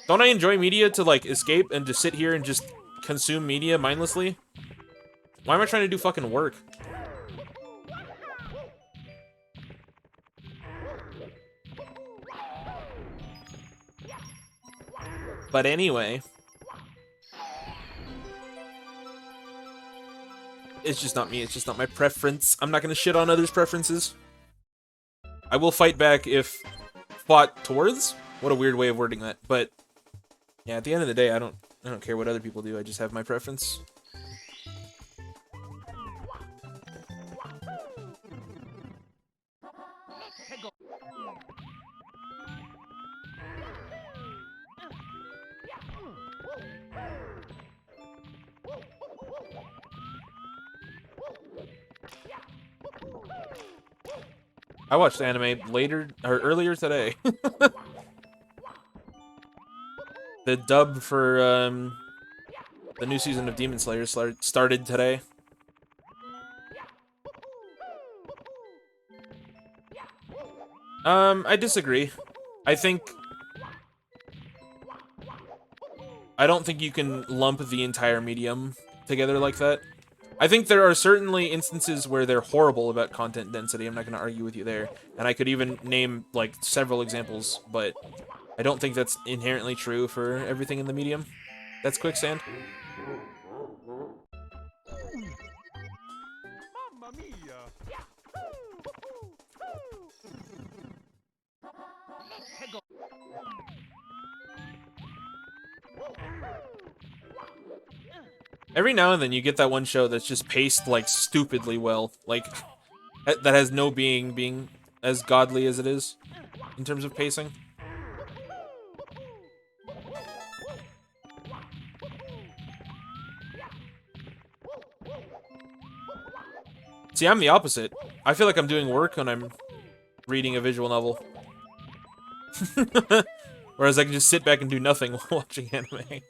Don't I enjoy media to like escape and to sit here and just consume media mindlessly? Why am I trying to do fucking work? But anyway, it's just not me. It's just not my preference. I'm not gonna shit on others' preferences. I will fight back if fought towards. What a weird way of wording that. But yeah, at the end of the day, I don't care what other people do. I just have my preference. I watched anime earlier today. The dub for the new season of Demon Slayer started today. I disagree. I don't think you can lump the entire medium together like that. I think there are certainly instances where they're horrible about content density. I'm not going to argue with you there. And I could even name, like, several examples, but I don't think that's inherently true for everything in the medium. That's Quicksand. Mamma mia. Every now and then you get that one show that's just paced, like, stupidly well. Like, that has no being as godly as it is in terms of pacing. See, I'm the opposite. I feel like I'm doing work when I'm reading a visual novel. Whereas I can just sit back and do nothing while watching anime.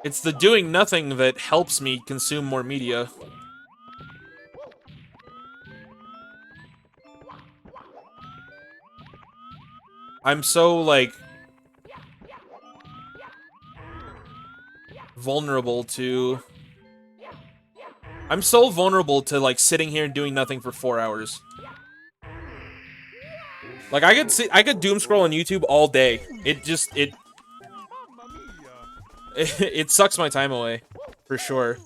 It's the doing nothing that helps me consume more media. I'm so, like, vulnerable to... I'm so vulnerable to, like, sitting here and doing nothing for 4 hours. Like, I could doom scroll on YouTube all day. It sucks my time away, for sure.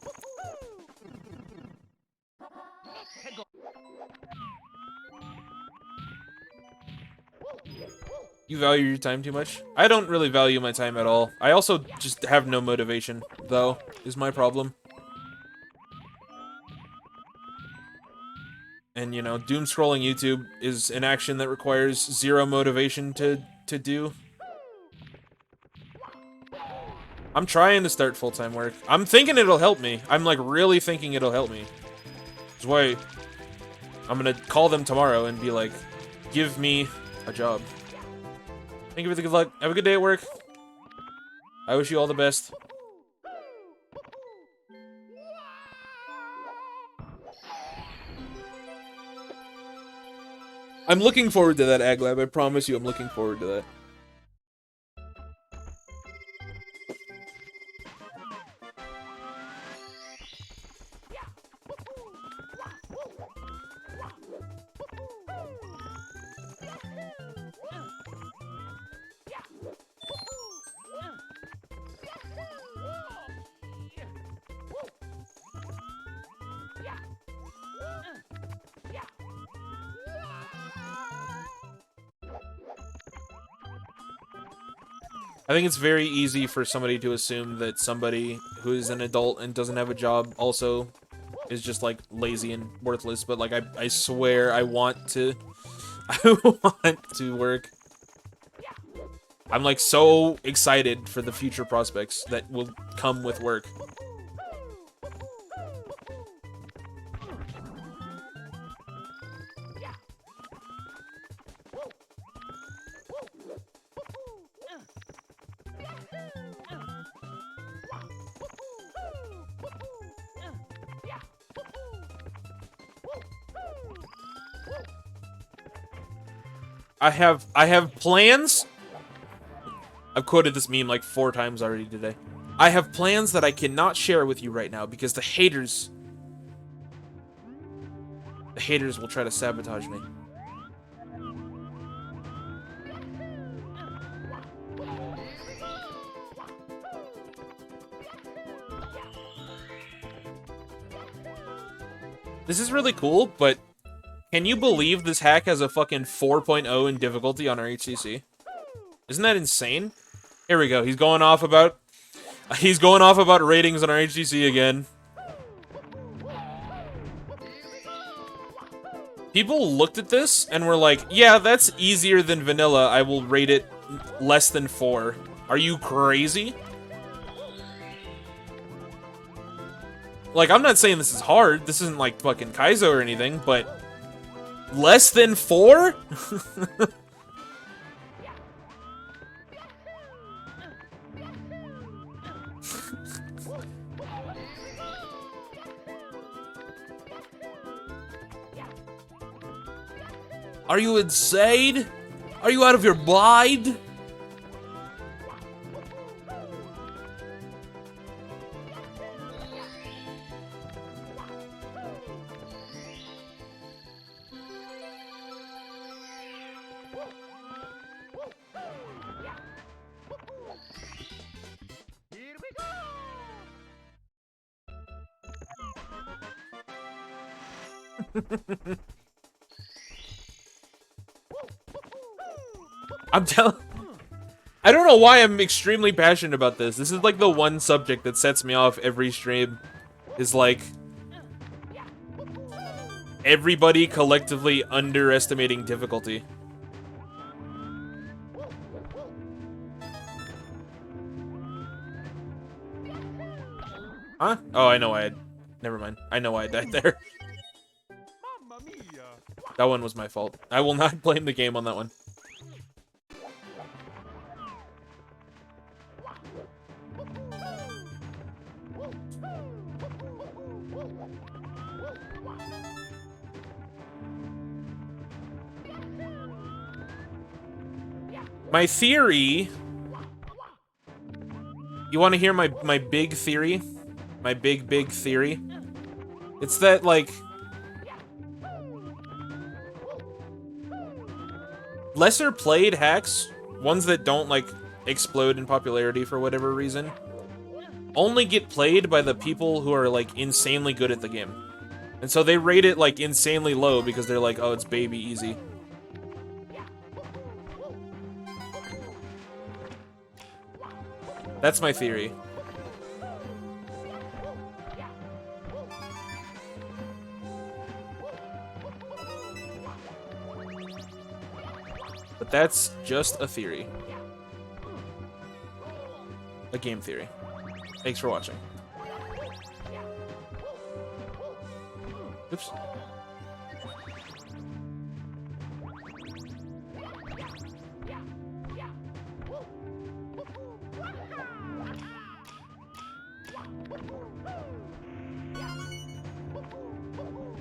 You value your time too much? I don't really value my time at all. I also just have no motivation, though, is my problem. And, you know, doom scrolling YouTube is an action that requires zero motivation to do. I'm trying to start full-time work. I'm thinking it'll help me. I'm, like, really thinking it'll help me. That's why I'm gonna call them tomorrow and be like, give me a job. Thank you for the good luck. Have a good day at work. I wish you all the best. I'm looking forward to that, Aglab. I promise you I'm looking forward to that. I think it's very easy for somebody to assume that somebody who is an adult and doesn't have a job also is just, like, lazy and worthless, but, like, I swear I want to... I want to work. I'm, like, so excited for the future prospects that will come with work. I have plans. I've quoted this meme like 4 times already today. I have plans that I cannot share with you right now because the haters will try to sabotage me. This is really cool, but can you believe this hack has a fucking 4.0 in difficulty on our HCC? Isn't that insane? Here we go. He's going off about ratings on our HCC again. People looked at this and were like, "Yeah, that's easier than vanilla. I will rate it less than 4." Are you crazy? Like, I'm not saying this is hard. This isn't like fucking Kaizo or anything, but less than 4? Are you insane? Are you out of your mind? I'm telling... I don't know why I'm extremely passionate about this. This is like the one subject that sets me off every stream. Is like... everybody collectively underestimating difficulty. Huh? Oh, I know why I... Never mind. I know why I died there. That one was my fault. I will not blame the game on that one. My theory... You want to hear my big theory? My big theory? It's that, like... lesser played hacks, ones that don't, like, explode in popularity for whatever reason, only get played by the people who are, like, insanely good at the game. And so they rate it, like, insanely low because they're like, oh, it's baby easy. That's my theory. But that's just a theory. A game theory. Thanks for watching. Oops.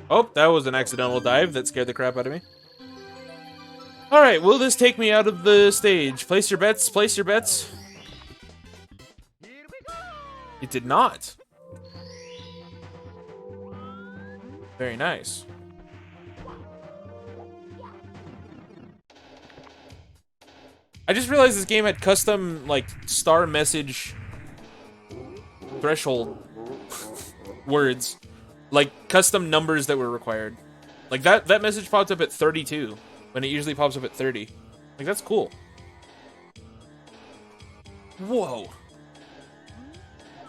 Oh, that was an accidental dive that scared the crap out of me. Alright, will this take me out of the stage? Place your bets, place your bets. It did not. Very nice. I just realized this game had custom, like, star message threshold words. Like, custom numbers that were required. Like, that message popped up at 32, when it usually pops up at 30. Like, that's cool. Whoa.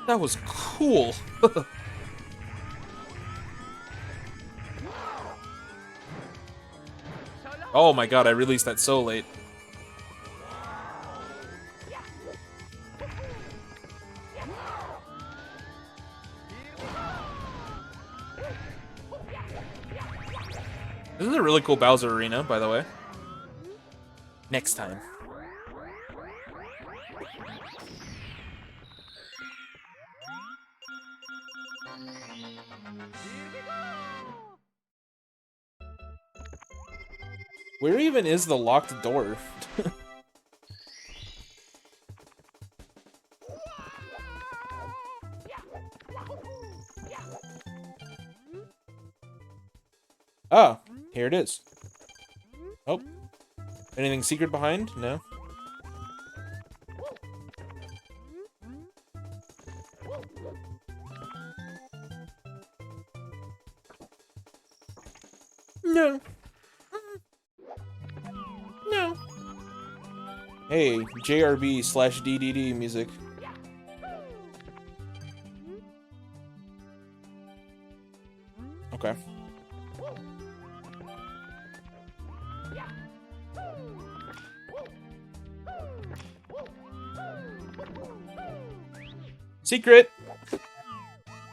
That was cool. Oh my god, I released that so late. This is a really cool Bowser arena, by the way. Next time. Where even is the locked door? Ah, here it is. Oh. Anything secret behind? No. No. No. Hey, JRB/DDD music. Okay. Secret!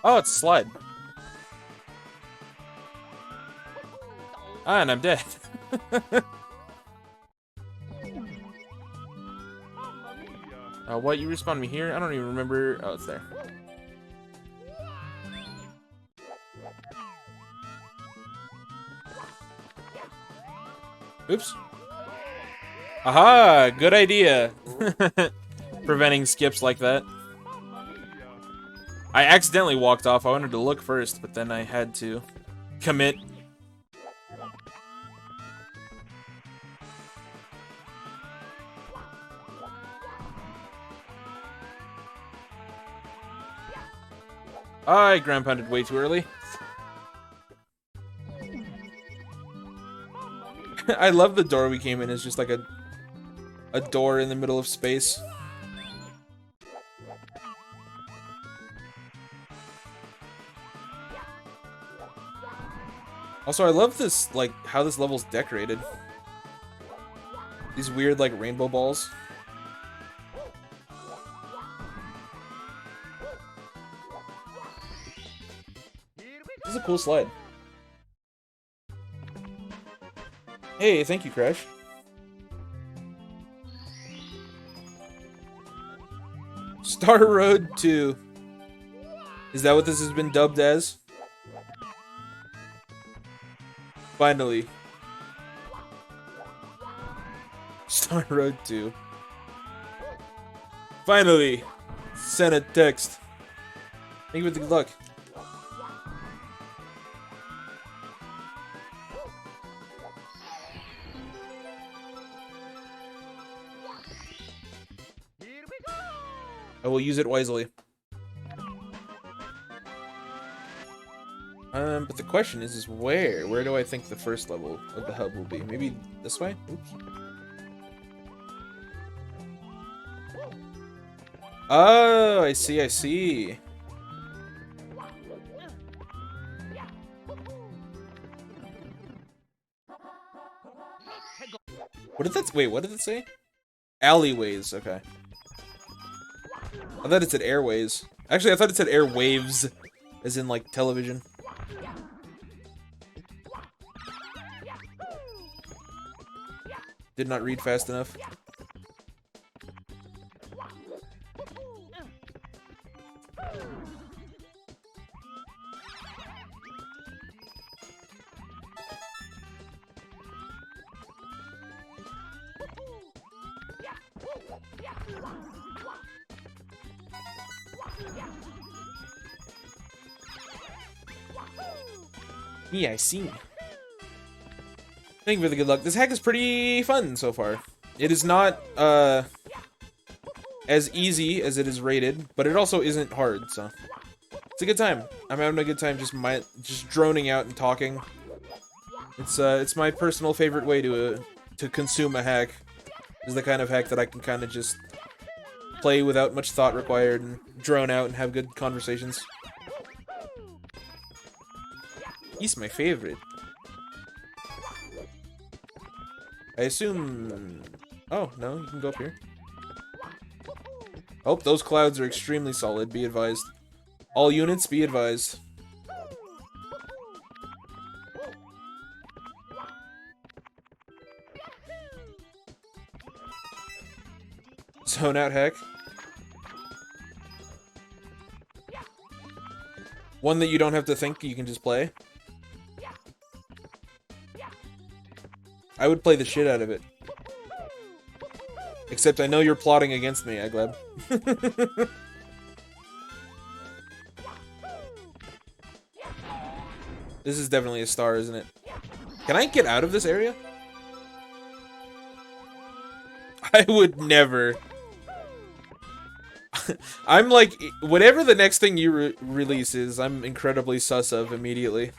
Oh, it's slide. Ah, and I'm dead. What, you respawned me here? I don't even remember. Oh, it's there. Oops. Aha! Good idea. Preventing skips like that. I accidentally walked off. I wanted to look first, but then I had to commit. I ground pounded way too early. I love the door we came in. It's just like a door in the middle of space. Also, I love this, like, how this level's decorated. These weird, like, rainbow balls. This is a cool slide. Hey, thank you, Crash. Star Road 2. Is that what this has been dubbed as? Finally. Star Road 2. Finally. Sent a text. Thank you for the good luck. I will use it wisely. But the question is where? Where do I think the first level of the hub will be? Maybe this way? Oops. Oh, I see, I see. What did that, wait, what did it say? Alleyways, okay. I thought it said airways. Actually, I thought it said airwaves, as in, like, television. Did not read fast enough. Yeah, I see. Thank you for the good luck. This hack is pretty fun so far. It is not, as easy as it is rated, but it also isn't hard, so... It's a good time. I'm having a good time just droning out and talking. It's my personal favorite way to consume a hack. Is the kind of hack that I can kind of just play without much thought required and drone out and have good conversations. He's my favorite. I assume... Oh, no, you can go up here. Oh, those clouds are extremely solid, be advised. All units, be advised. Zone out hack. One that you don't have to think, you can just play. I would play the shit out of it. Except I know you're plotting against me, Agleb. This is definitely a star, isn't it? Can I get out of this area? I would never. I'm like, whatever the next thing you release is, I'm incredibly sus of immediately.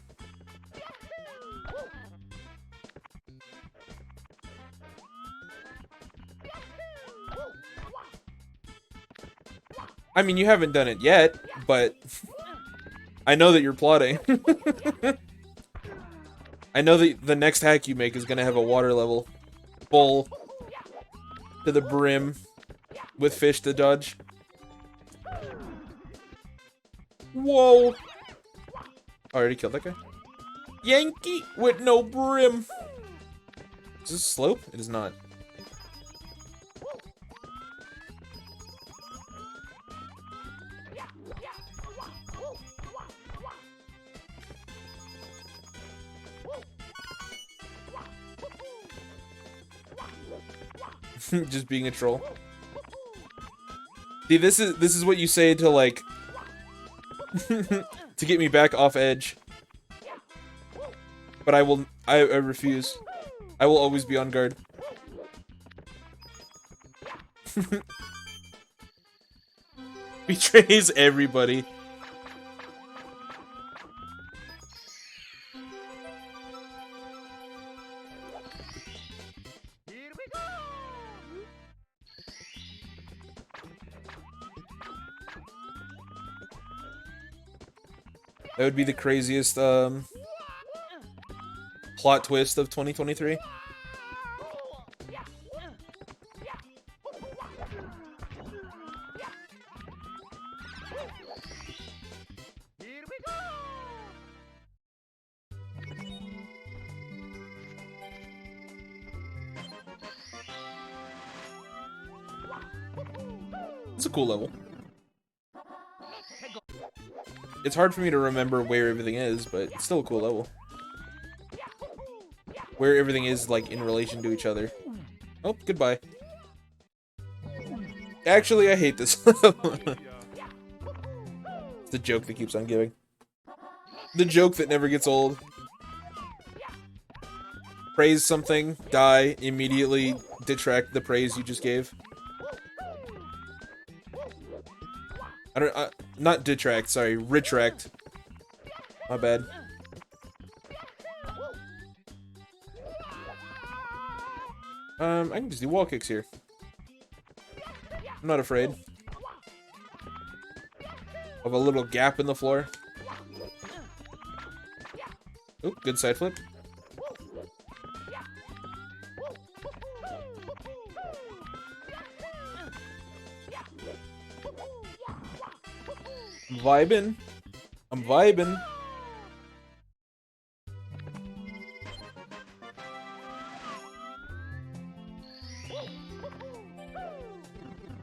I mean, you haven't done it yet, but I know that you're plotting. I know that the next hack you make is gonna have a water level full to the brim with fish to dodge. Whoa! I already killed that guy. Yankee with no brim. Is this a slope? It is not. Just being a troll. See, this is what you say to, like, to get me back off edge. But I refuse. I will always be on guard. Betrays everybody. That would be the craziest plot twist of 2023. It's a cool level. It's hard for me to remember where everything is, but it's still a cool level. Where everything is, like, in relation to each other. Oh, goodbye. Actually, I hate this level. It's the joke that keeps on giving. The joke that never gets old. Praise something, die, immediately detract the praise you just gave. I don't, not detract, sorry, retract. My bad. I can just do wall kicks here. I'm not afraid of a little gap in the floor. Oop, good side flip. I'm vibing. I'm vibing.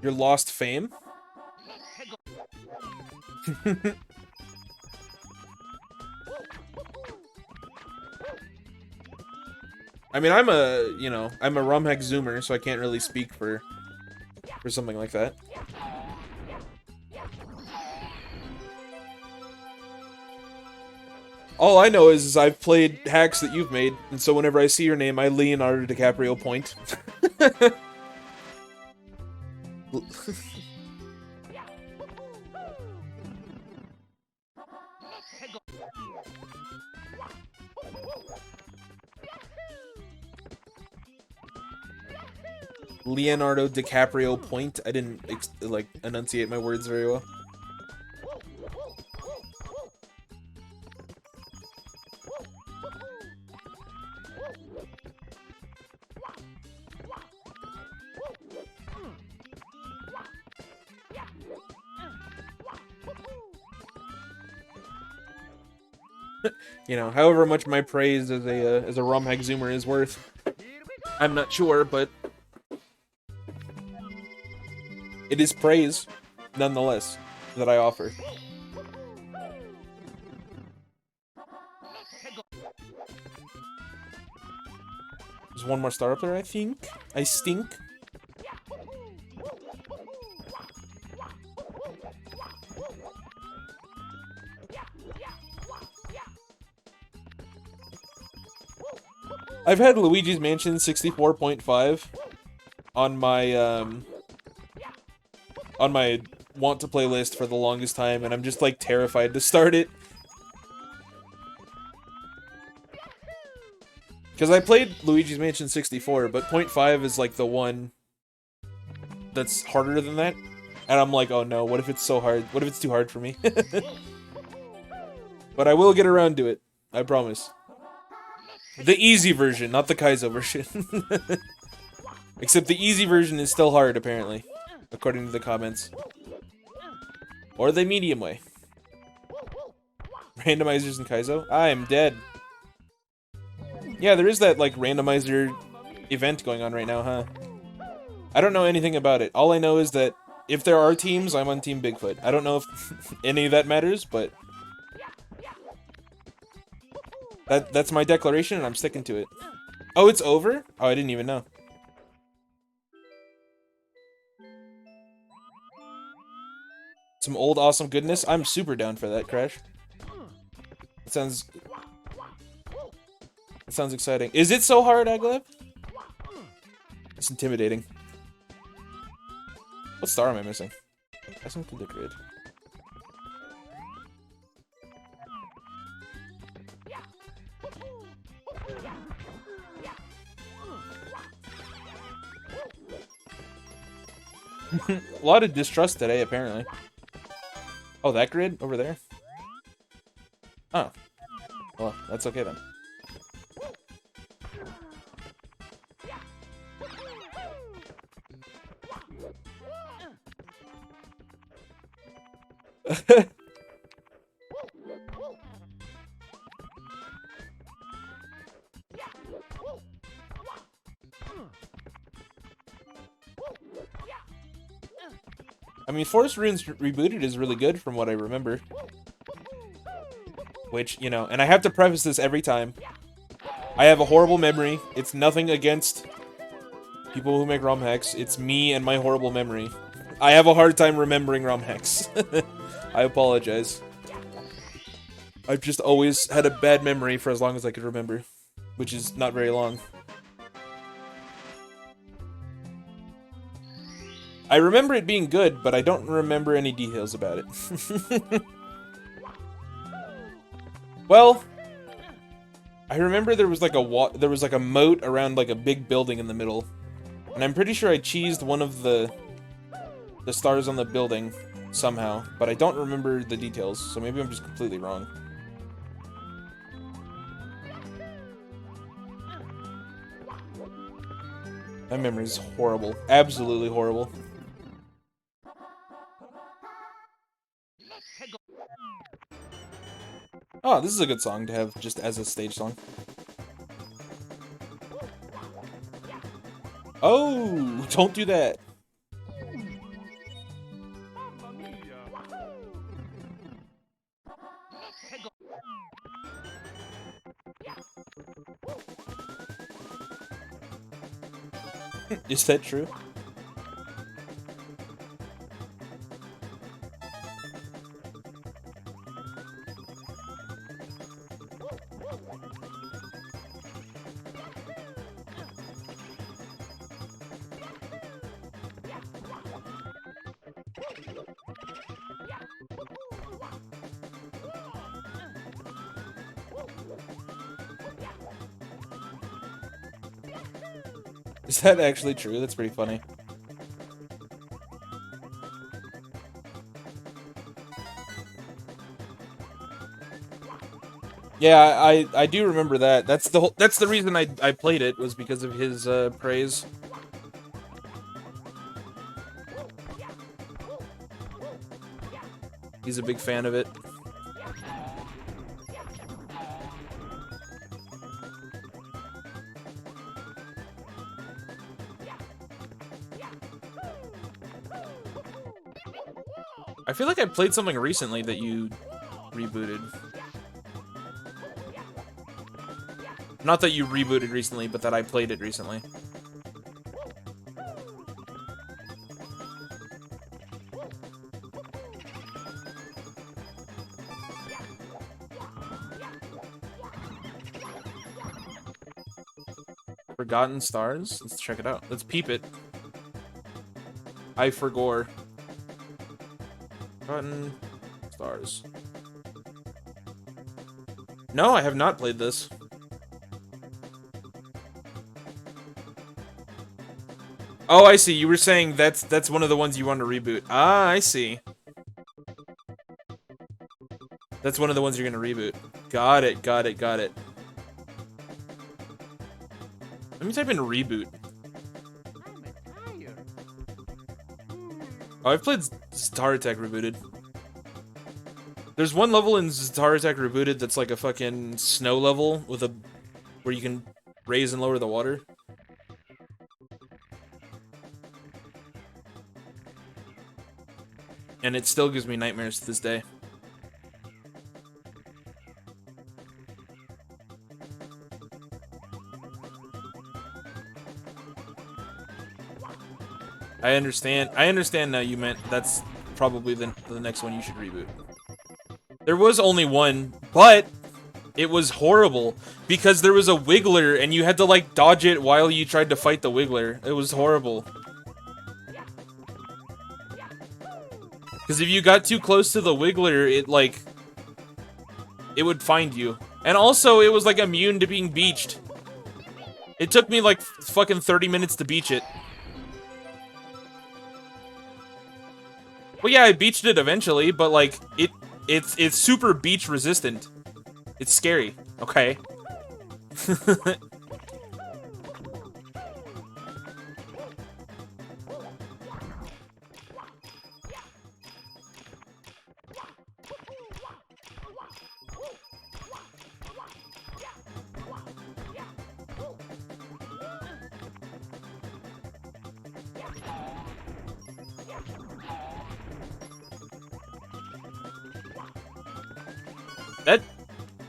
Your lost fame? I mean, I'm a Romhack Zoomer, so I can't really speak for something like that. All I know is I've played hacks that you've made, and so whenever I see your name, I Leonardo DiCaprio point. Leonardo DiCaprio point. I didn't like enunciate my words very well. You know, however much my praise as a Romhack Zoomer is worth, I'm not sure, but it is praise, nonetheless, that I offer. There's one more star up there, I think. I stink. I've had Luigi's Mansion 64.5 on my want to play list for the longest time, and I'm just like terrified to start it. Because I played Luigi's Mansion 64, but 0.5 is like the one that's harder than that. And I'm like, oh no, what if it's so hard? What if it's too hard for me? But I will get around to it. I promise. The easy version, not the Kaizo version. Except the easy version is still hard, apparently. According to the comments. Or the medium way. Randomizers in Kaizo? I am dead. Yeah, there is that, like, randomizer event going on right now, huh? I don't know anything about it. All I know is that if there are teams, I'm on Team Bigfoot. I don't know if any of that matters, but that's my declaration, and I'm sticking to it. Oh, it's over? Oh, I didn't even know. Some old awesome goodness? I'm super down for that, Crash. It sounds exciting. Is it so hard, Agleb? It's intimidating. What star am I missing? I something to the grid. A lot of distrust today, apparently. Oh, that grid over there? Oh. Well, that's okay then. I mean, Forest Ruins Rebooted is really good from what I remember. Which, you know, and I have to preface this every time. I have a horrible memory. It's nothing against people who make ROM hacks. It's me and my horrible memory. I have a hard time remembering ROM hacks. I apologize. I've just always had a bad memory for as long as I could remember. Which is not very long. I remember it being good, but I don't remember any details about it. Well, I remember there was like a moat around like a big building in the middle, And I'm pretty sure I cheesed one of the stars on the building somehow, but I don't remember the details, so maybe I'm just completely wrong. My memory is horrible. Absolutely horrible. Oh, this is a good song to have just as a stage song. Oh, don't do that. Is that true? Is that actually true? That's pretty funny. Yeah, I do remember that. That's the reason I played it, was because of his praise. He's a big fan of it. I feel like I played something recently that you rebooted. Not that you rebooted recently, but that I played it recently. Forgotten Stars? Let's check it out. Let's peep it. I forgore. Forgotten Stars. No, I have not played this. Oh, I see. You were saying that's one of the ones you want to reboot. Ah, I see. That's one of the ones you're gonna reboot. Got it, got it, got it. Let me type in reboot. Oh, I've played Star Attack Rebooted. There's one level in Star Attack Rebooted that's like a fucking snow level with a where you can raise and lower the water. And it still gives me nightmares to this day. I understand now. You meant that's probably the next one you should reboot. There was only one, but it was horrible because there was a Wiggler and you had to like dodge it while you tried to fight the Wiggler. It was horrible. Because if you got too close to the Wiggler, it would find you. And also, it was like immune to being beached. It took me like fucking 30 minutes to beach it. Well, yeah, I beached it eventually, but like it's super beach resistant. It's scary. Okay.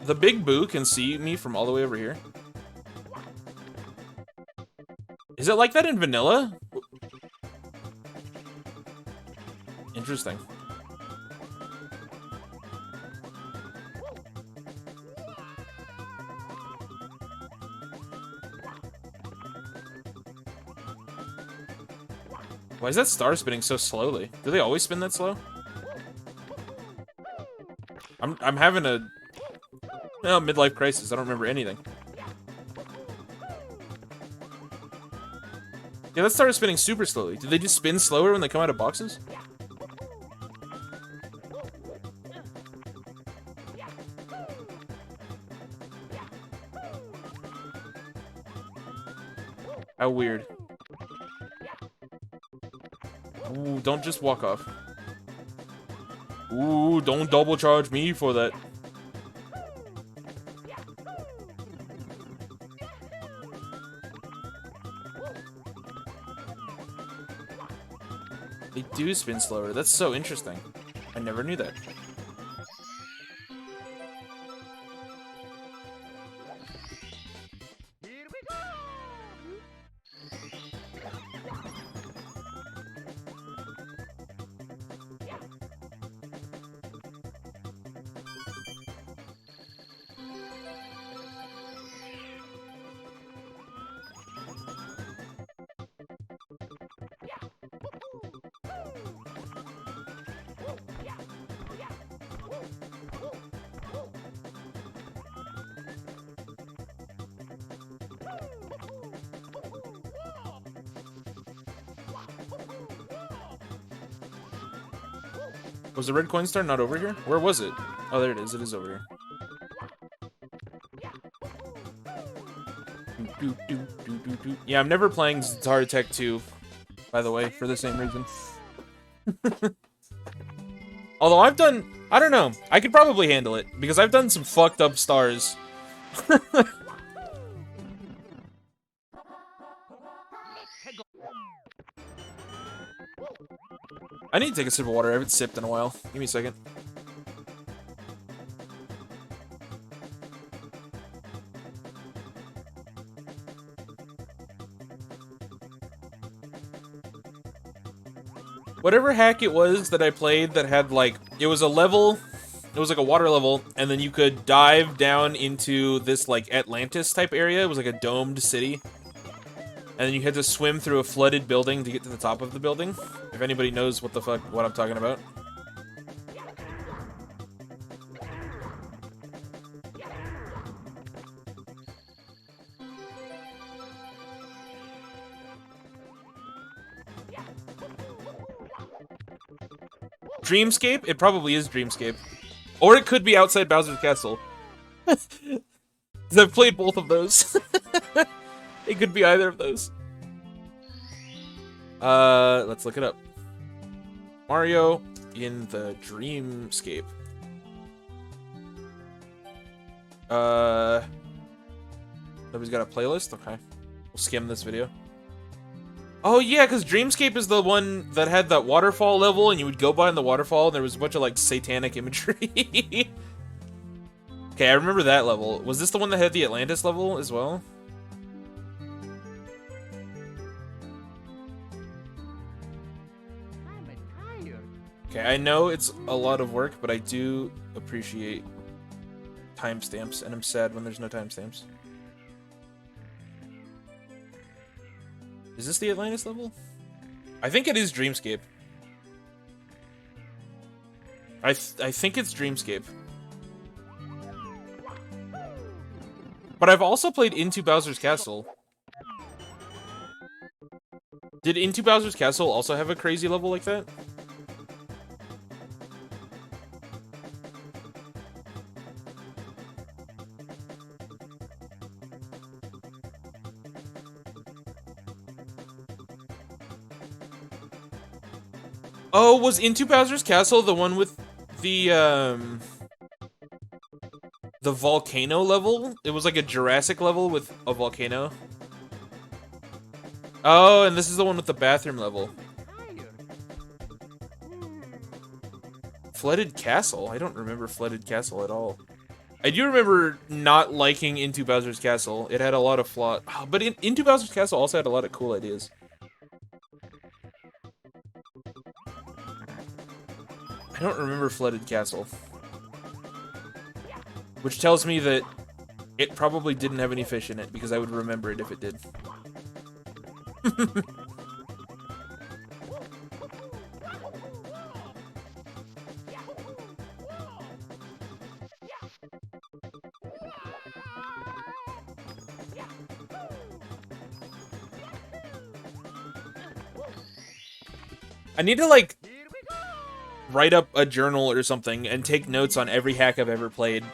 The big boo can see me from all the way over here. Is it like that in vanilla? Interesting. Why is that star spinning so slowly? Do they always spin that slow? I'm having a midlife crisis. I don't remember anything. Yeah, that started spinning super slowly. Did they just spin slower when they come out of boxes? How weird. Ooh, don't just walk off. Ooh, don't double charge me for that. They do spin slower. That's so interesting. I never knew that. Was the red coin star not over here? Where was it? Oh, there it is. It is over here. Yeah, I'm never playing Zara Tech 2, by the way, for the same reason. Although I've done... I don't know. I could probably handle it, because I've done some fucked up stars. I need to take a sip of water. I haven't sipped in a while. Give me a second. Whatever hack it was that I played that had, like, it was a level, it was like a water level, and then you could dive down into this, like, Atlantis-type area. It was like a domed city. And then you had to swim through a flooded building to get to the top of the building. If anybody knows what the fuck, what I'm talking about. Dreamscape? It probably is Dreamscape. Or it could be Outside Bowser's Castle. Because I've played both of those. It could be either of those. Let's look it up. Mario in the Dreamscape. Nobody's got a playlist? Okay. We'll skim this video. Oh yeah, because Dreamscape is the one that had that waterfall level, and you would go behind the waterfall, and there was a bunch of, like, satanic imagery. Okay, I remember that level. Was this the one that had the Atlantis level as well? Okay, I know it's a lot of work, but I do appreciate timestamps, and I'm sad when there's no timestamps. Is this the Atlantis level? I think it is Dreamscape. I think it's Dreamscape. But I've also played Into Bowser's Castle. Did Into Bowser's Castle also have a crazy level like that? Oh, was Into Bowser's Castle the one with the volcano level? It was like a Jurassic level with a volcano. Oh, and this is the one with the bathroom level. Flooded Castle? I don't remember Flooded Castle at all. I do remember not liking Into Bowser's Castle. It had a lot of flaw. Oh, but Into Bowser's Castle also had a lot of cool ideas. I don't remember Flooded Castle. Which tells me that it probably didn't have any fish in it, because I would remember it if it did. I need to, like, write up a journal or something and take notes on every hack I've ever played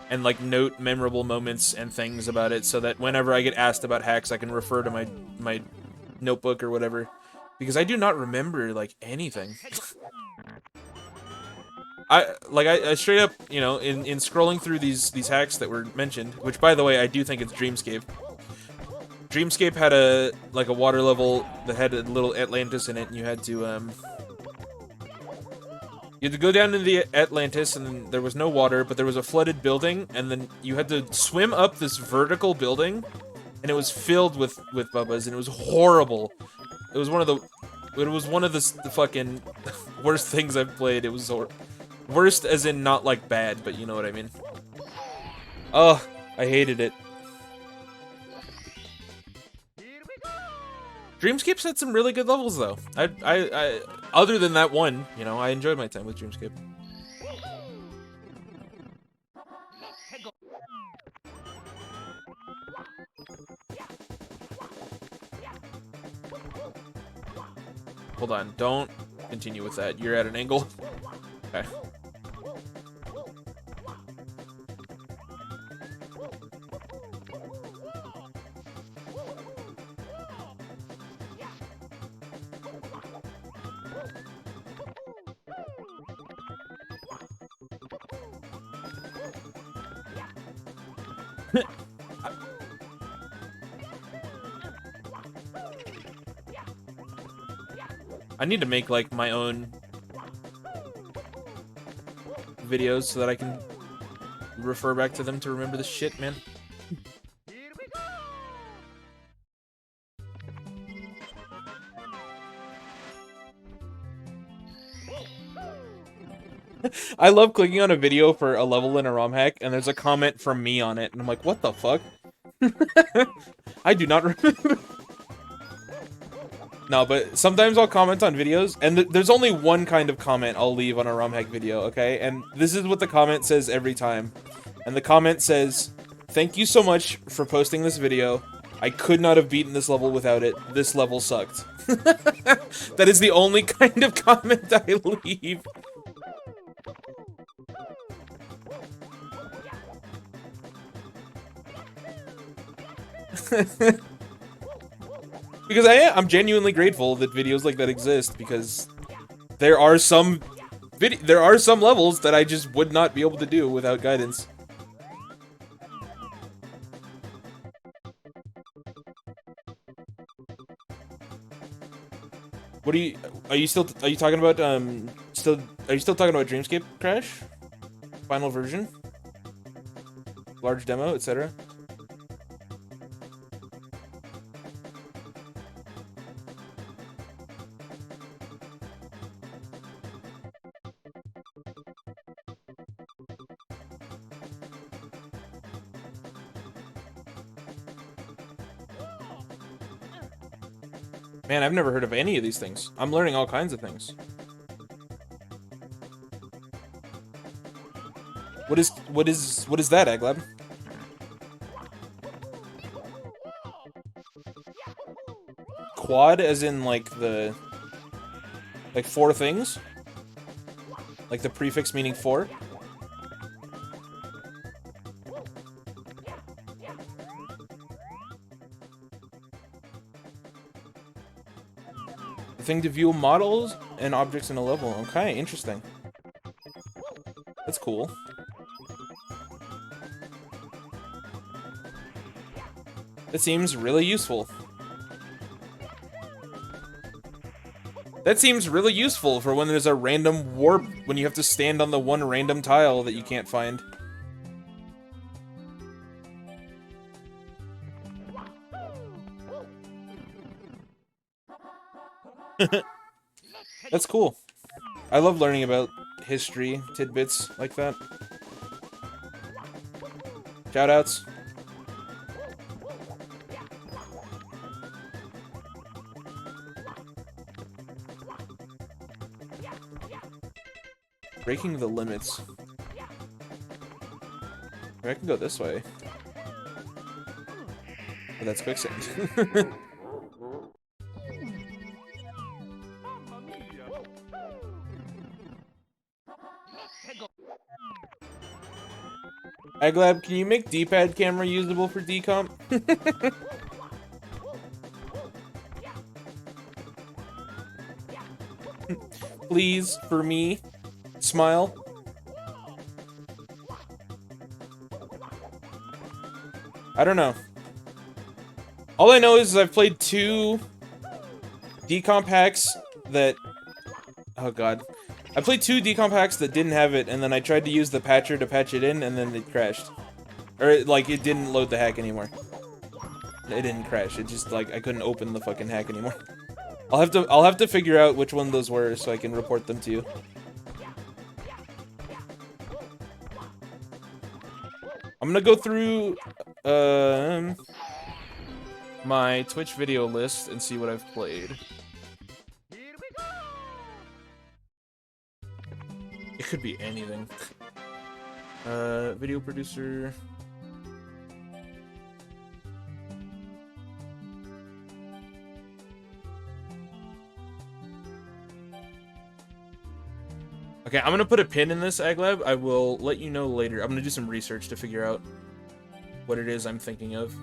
and, like, note memorable moments and things about it so that whenever I get asked about hacks, I can refer to my notebook or whatever. Because I do not remember, like, anything. I straight up, you know, in scrolling through these hacks that were mentioned, which, by the way, I do think it's Dreamscape. Dreamscape had a water level that had a little Atlantis in it, and you had to go down to the Atlantis, and then there was no water, but there was a flooded building, and then you had to swim up this vertical building, and it was filled with bubbas, and it was horrible. It was one of the fucking worst things I've played. It was worst as in not like bad, but you know what I mean. Oh, I hated it. Dreamscape's had some really good levels, though. I other than that one, you know, I enjoyed my time with Dreamscape. Hold on, don't continue with that. You're at an angle. Okay. I need to make, like, my own videos so that I can refer back to them to remember the shit, man. I love clicking on a video for a level in a Romhack, and there's a comment from me on it, and I'm like, what the fuck? I do not remember. No, but sometimes I'll comment on videos, and there's only one kind of comment I'll leave on a Romhack video, okay? And this is what the comment says every time. And the comment says, "Thank you so much for posting this video. I could not have beaten this level without it. This level sucked." That is the only kind of comment I leave. Because I'm genuinely grateful that videos like that exist, because there are some levels that I just would not be able to do without guidance. What are you talking about Dreamscape Crash? Final version? Large demo, etc.? Man, I've never heard of any of these things. I'm learning all kinds of things. What is that, Aglab? Quad as in like four things? Like the prefix meaning four? Thing to view models and objects in a level. Okay, interesting. That's cool. That seems really useful. That seems really useful for when there's a random warp, when you have to stand on the one random tile that you can't find. That's cool. I love learning about history tidbits like that. Shoutouts. Breaking the limits. I can go this way. But that's quicksand. Aglab, can you make D-pad camera usable for decomp? Please, for me. Smile. I don't know. All I know is I've played 2 decomp hacks that... Oh god. I played 2 decomp hacks that didn't have it, and then I tried to use the patcher to patch it in, and then it crashed. Or, like, it didn't load the hack anymore. It didn't crash, it just, like, I couldn't open the fucking hack anymore. I'll have to figure out which one those were so I can report them to you. I'm gonna go through, my Twitch video list and see what I've played. It could be anything. Video producer. Okay, I'm gonna put a pin in this, Aglab. I will let you know later. I'm gonna do some research to figure out what it is I'm thinking of.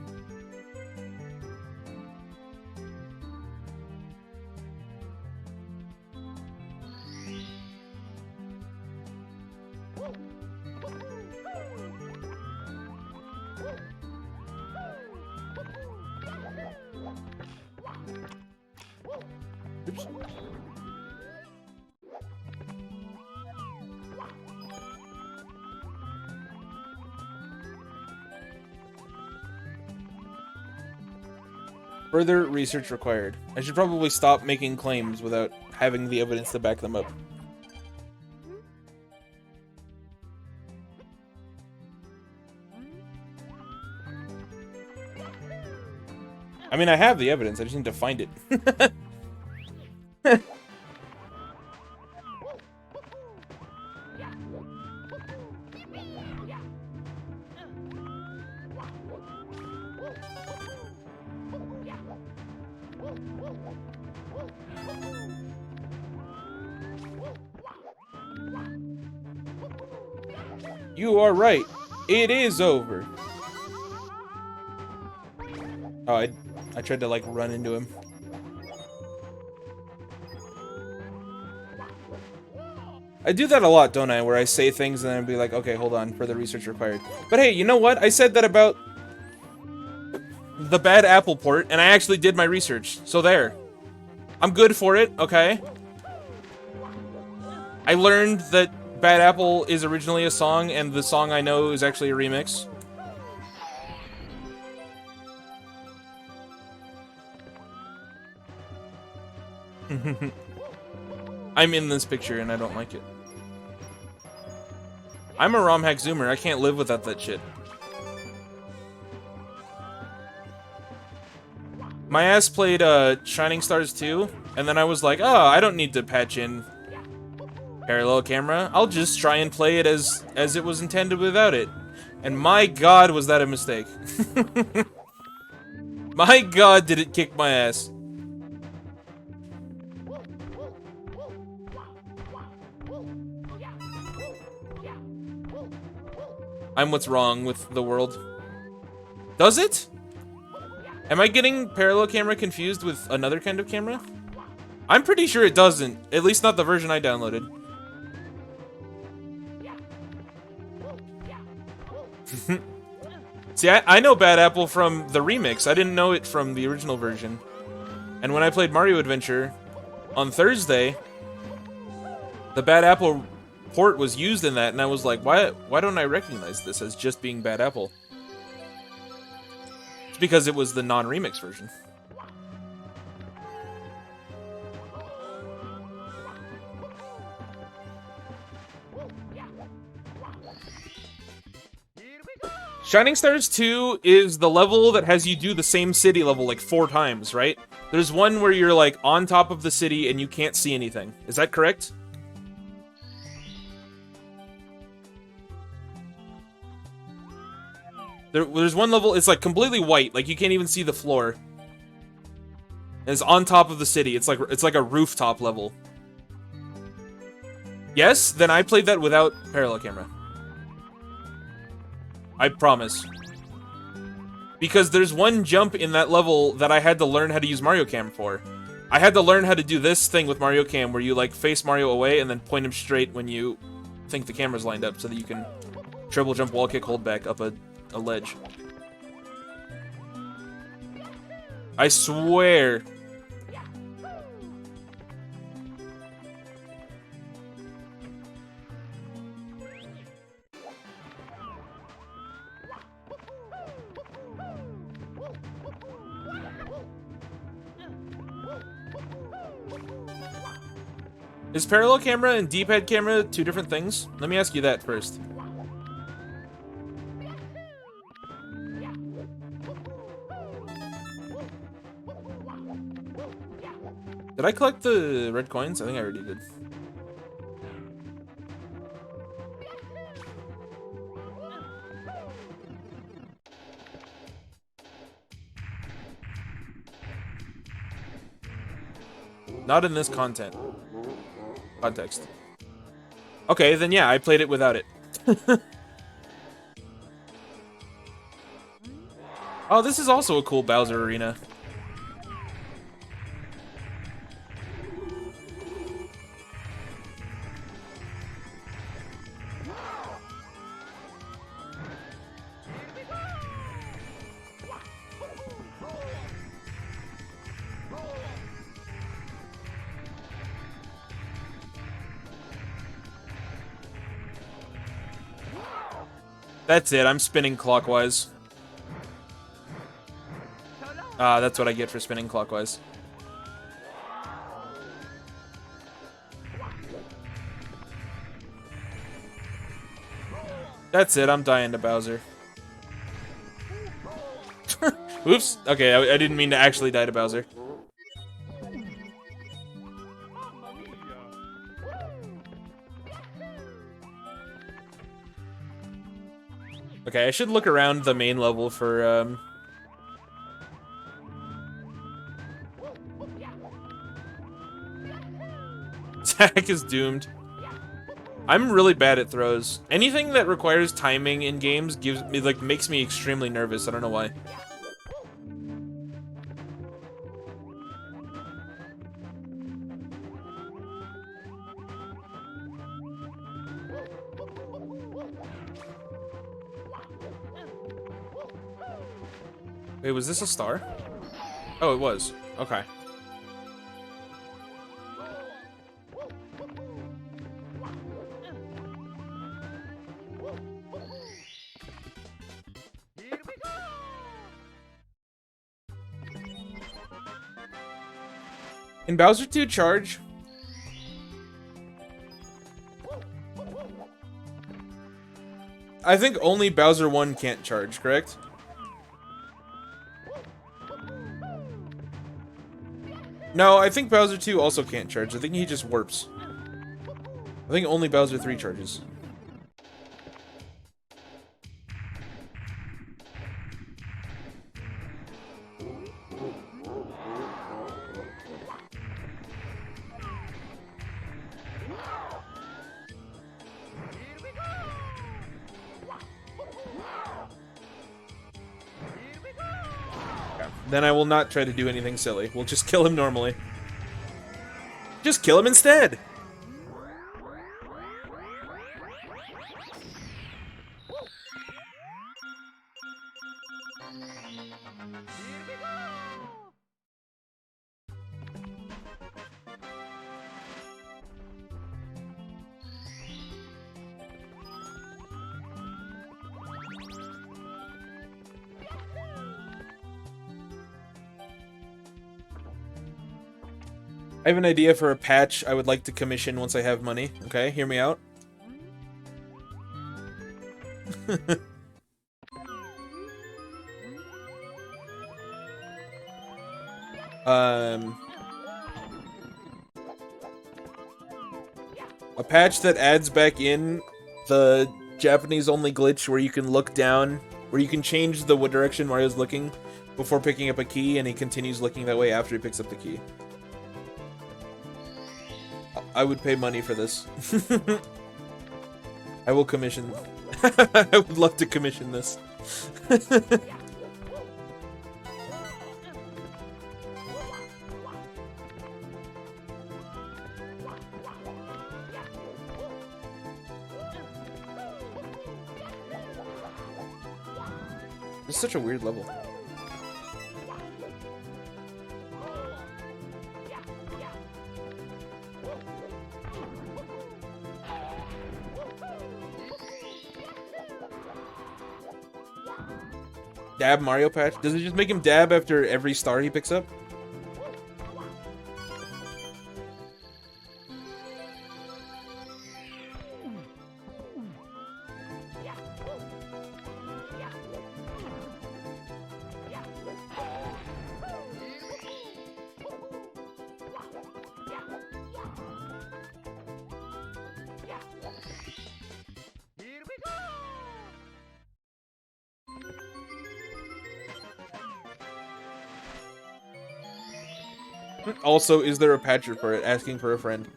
Oops. Further research required. I should probably stop making claims without having the evidence to back them up. I mean, I have the evidence, I just need to find it. You are right. It is over. Oh, I tried to, like, run into him. I do that a lot, don't I? Where I say things and then I'd be like, okay, hold on, further research required. But hey, you know what? I said that about the bad Apple port, and I actually did my research. So there. I'm good for it, okay? I learned that Bad Apple is originally a song, and the song I know is actually a remix. I'm in this picture, and I don't like it. I'm a Romhack Zoomer. I can't live without that shit. My ass played Shining Stars 2, and then I was like, oh, I don't need to patch in parallel camera. I'll just try and play it as it was intended without it. And my god, was that a mistake. My god, did it kick my ass. I'm what's wrong with the world. Does it? Am I getting parallel camera confused with another kind of camera? I'm pretty sure it doesn't. At least not the version I downloaded. See, I know Bad Apple from the remix. I didn't know it from the original version. And when I played Mario Adventure on Thursday, the Bad Apple port was used in that, and I was like, why don't I recognize this as just being Bad Apple? It's because it was the non-remix version. Shining Stars 2 is the level that has you do the same city level like 4 times, right? There's one where you're like on top of the city and you can't see anything. Is that correct? There's one level, it's like completely white, like you can't even see the floor. And it's on top of the city. It's like a rooftop level. Yes, then I played that without parallel camera. I promise. Because there's one jump in that level that I had to learn how to use Mario Cam for. I had to learn how to do this thing with Mario Cam where you, like, face Mario away and then point him straight when you think the camera's lined up so that you can triple jump, wall kick, hold back up a ledge. I swear. Is parallel camera and D-pad camera two different things? Let me ask you that first. Did I collect the red coins? I think I already did. Not in this context. Okay, then yeah, I played it without it. Oh, this is also a cool Bowser arena. That's it, I'm spinning clockwise. Ah, that's what I get for spinning clockwise. That's it, I'm dying to Bowser. Oops, okay, I didn't mean to actually die to Bowser. Okay, I should look around the main level for, Zack is doomed. I'm really bad at throws. Anything that requires timing in games makes me extremely nervous. I don't know why. Wait, was this a star? Oh, it was. Okay. Can Bowser 2 charge? I think only Bowser 1 can't charge, correct? No, I think Bowser 2 also can't charge. I think he just warps. I think only Bowser 3 charges. Then I will not try to do anything silly. We'll just kill him normally. Just kill him instead! I have an idea for a patch I would like to commission once I have money. Okay, hear me out. A patch that adds back in the Japanese-only glitch where you can look down, where you can change the direction Mario's looking before picking up a key, and he continues looking that way after he picks up the key. I would pay money for this. I will commission. I would love to commission this. It's such a weird level. Dab Mario Patch? Does it just make him dab after every star he picks up? Also, is there a patcher for it? Asking for a friend.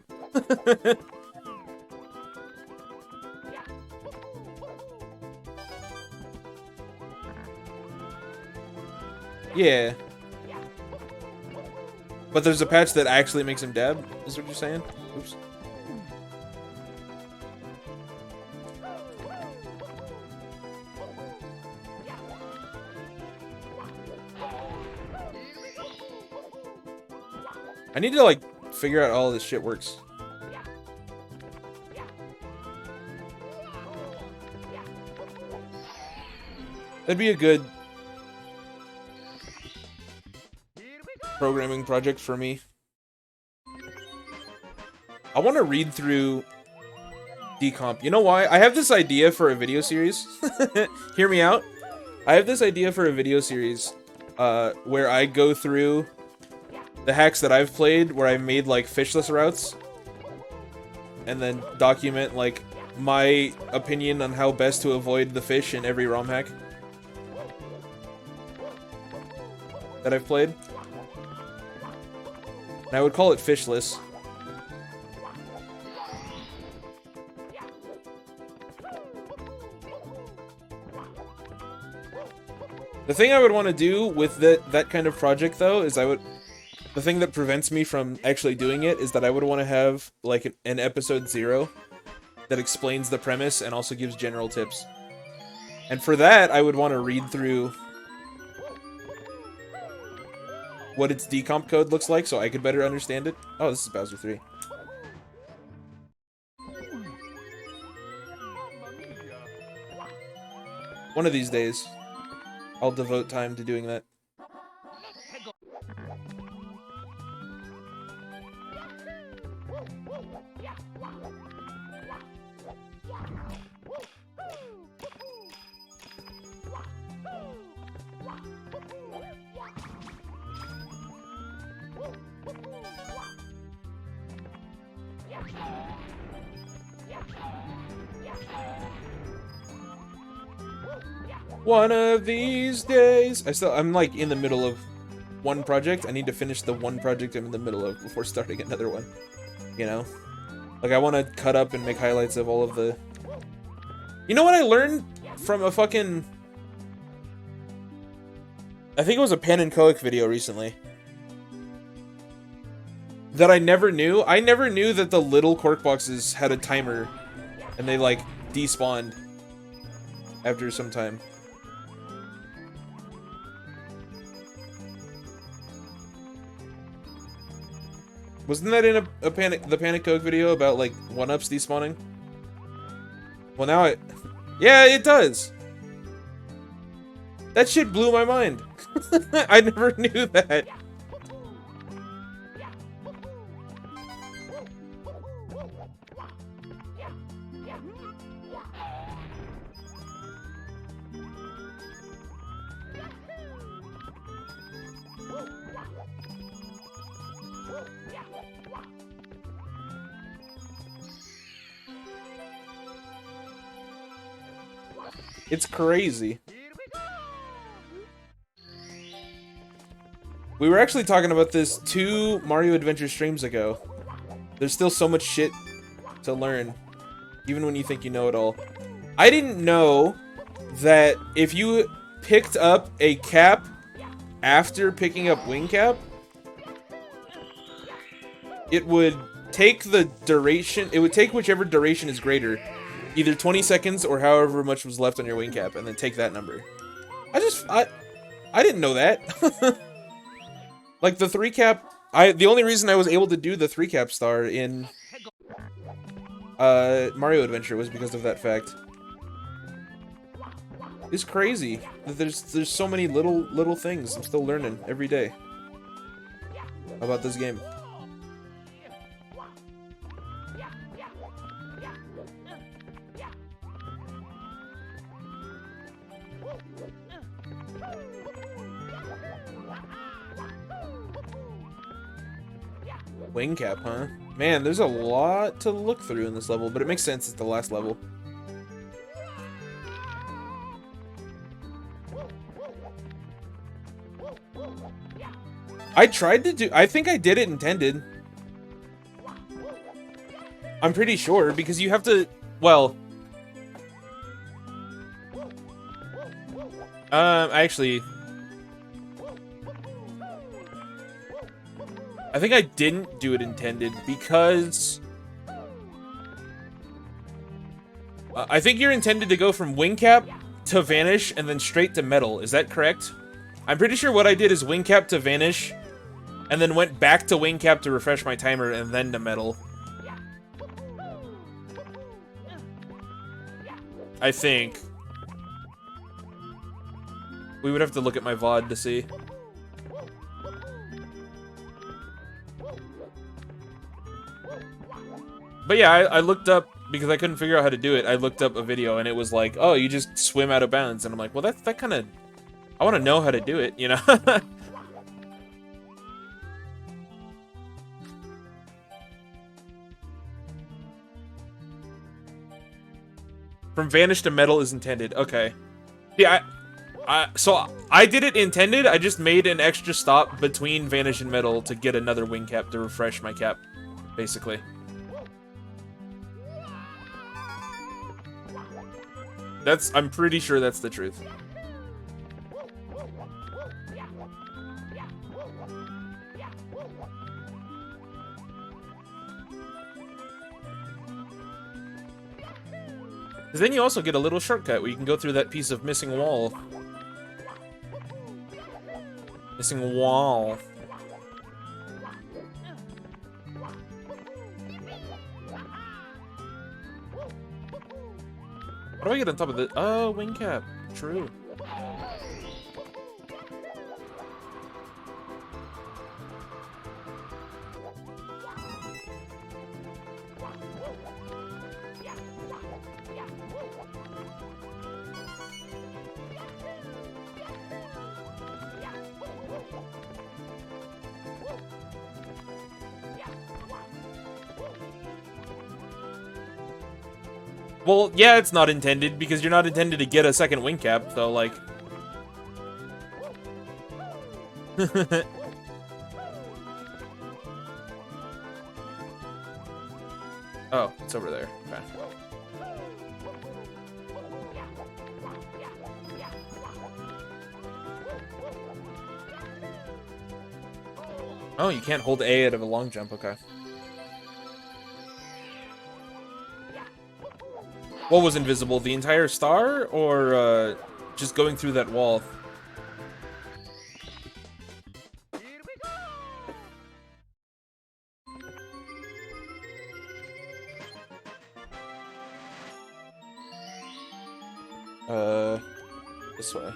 Yeah. But there's a patch that actually makes him dab, is what you're saying? Oops. I need to, like, figure out how all this shit works. That'd be a good programming project for me. I want to read through decomp. You know why? I have this idea for a video series. Hear me out. I have this idea for a video series where I go through the hacks that I've played, where I've made, like, fishless routes, and then document, like, my opinion on how best to avoid the fish in every ROM hack that I've played. And I would call it fishless. The thing I would want to do with that kind of project, though, is the thing that prevents me from actually doing it is that I would want to have, like, an episode 0 that explains the premise and also gives general tips. And for that, I would want to read through what its decomp code looks like so I could better understand it. Oh, this is Bowser 3. One of these days, I'll devote time to doing that. One of these days. I'm like in the middle of one project. I need to finish the one project I'm in the middle of before starting another one. You know? Like, I want to cut up and make highlights of all of the... You know what I learned from a fucking... I think it was a Pan and Coic video recently. That I never knew. I never knew that the little cork boxes had a timer. And they, like, despawned after some time. Wasn't that in the Panic Coke video about, like, 1-ups despawning? Well, now yeah, it does! That shit blew my mind! I never knew that! It's crazy. We were actually talking about this 2 Mario Adventure streams ago. There's still so much shit to learn, even when you think you know it all. I didn't know that if you picked up a cap after picking up wing cap, it would take the duration, it would take whichever duration is greater, either 20 seconds or however much was left on your wing cap, and then take that number. I didn't know that. Like the 3 cap, the only reason I was able to do the 3 cap star in Mario Adventure was because of that fact. It's crazy that there's so many little things I'm still learning every day about this game. Wing cap, huh? Man, there's a lot to look through in this level, but it makes sense. It's the last level. I tried to do... I think I did it intended. I'm pretty sure, because you have to... Well... actually... I think I didn't do it intended because I think you're intended to go from wing cap to vanish and then straight to metal. Is that correct? I'm pretty sure what I did is wing cap to vanish and then went back to wing cap to refresh my timer and then to metal. I think. We would have to look at my VOD to see. But yeah, I looked up, because I couldn't figure out how to do it, I looked up a video and it was like, oh, you just swim out of bounds. And I'm like, well, that kind of... I want to know how to do it, you know? From vanish to metal is intended. Okay. Yeah, so I did it intended, I just made an extra stop between vanish and metal to get another wing cap to refresh my cap, basically. I'm pretty sure that's the truth. Because then you also get a little shortcut where you can go through that piece of missing wall. Missing wall. How do I get on top of the... Oh, wing cap. True. Well, yeah, it's not intended, because you're not intended to get a second wing cap, so, like... Oh, it's over there. Okay. Oh, you can't hold A out of a long jump, okay. What was invisible? The entire star? Or, just going through that wall? This way.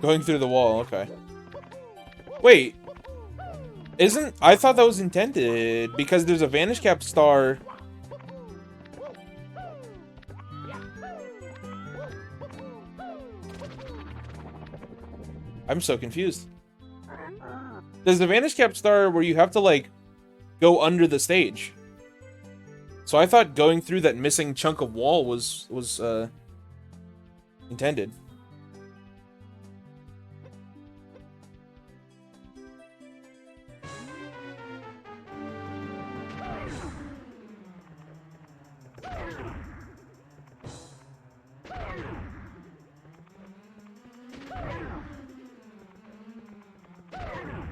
Going through the wall, okay. Wait. I thought that was intended, because there's a Vanish Cap star. I'm so confused. There's a Vanish Cap star where you have to, like, go under the stage. So I thought going through that missing chunk of wall was intended.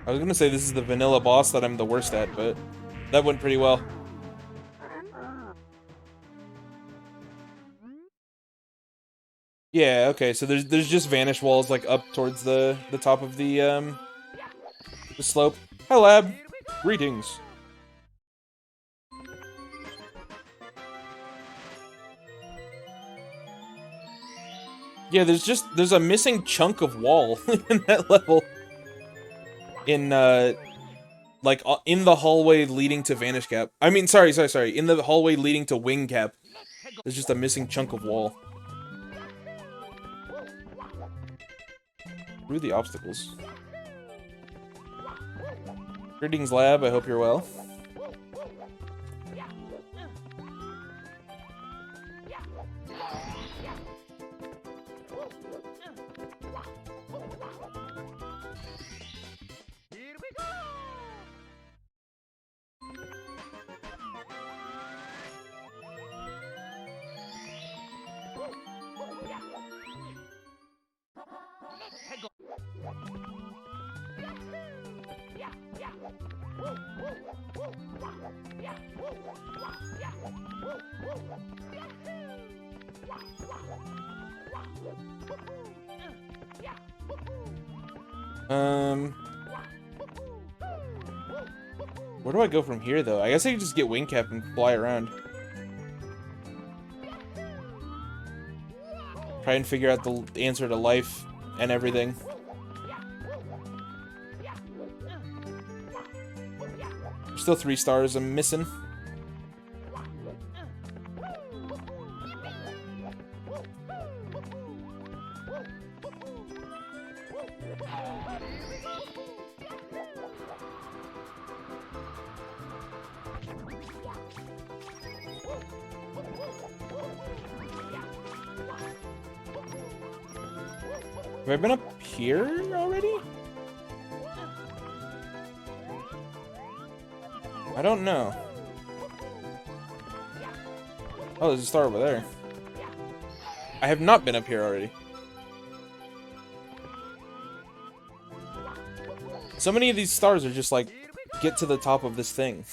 I was gonna say this is the vanilla boss that I'm the worst at, but that went pretty well. Yeah, okay, so there's just vanish walls like up towards the top of the slope. Hi lab. Greetings. Yeah, there's a missing chunk of wall in that level. In like in the hallway leading to Vanish Cap. I mean, sorry. In the hallway leading to Wing Cap, there's just a missing chunk of wall. Through the obstacles. Greetings, lab. I hope you're well. Where do I go from here, though? I guess I can just get Wing Cap and fly around. Try and figure out the answer to life and everything. There's still 3 stars I'm missing. Have I been up here already? I don't know. Oh, there's a star over there. I have not been up here already. So many of these stars are just like, get to the top of this thing.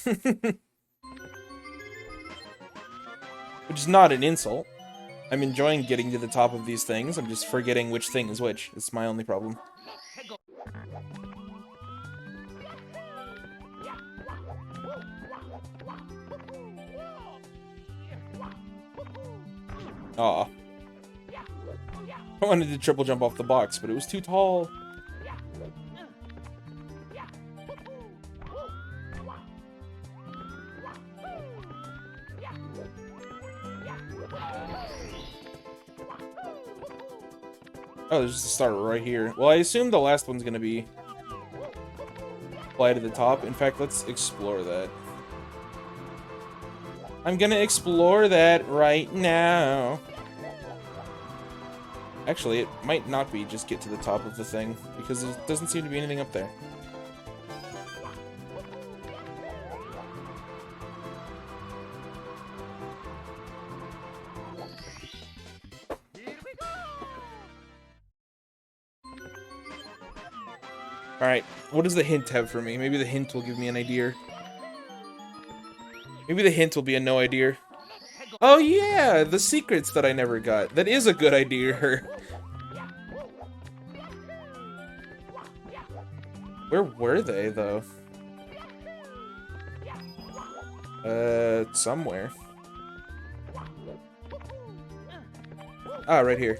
Which is not an insult. I'm enjoying getting to the top of these things. I'm just forgetting which thing is which. It's my only problem. Aw. I wanted to triple jump off the box, but it was too tall. Oh, there's just a star right here. Well, I assume the last one's gonna be fly to the top. In fact, let's explore that. I'm gonna explore that right now. Actually, it might not be just get to the top of the thing, because there doesn't seem to be anything up there. Alright, what does the hint have for me? Maybe the hint will give me an idea. Maybe the hint will be a no idea. Oh yeah, the secrets that I never got. That is a good idea. Where were they, though? Somewhere. Ah, right here.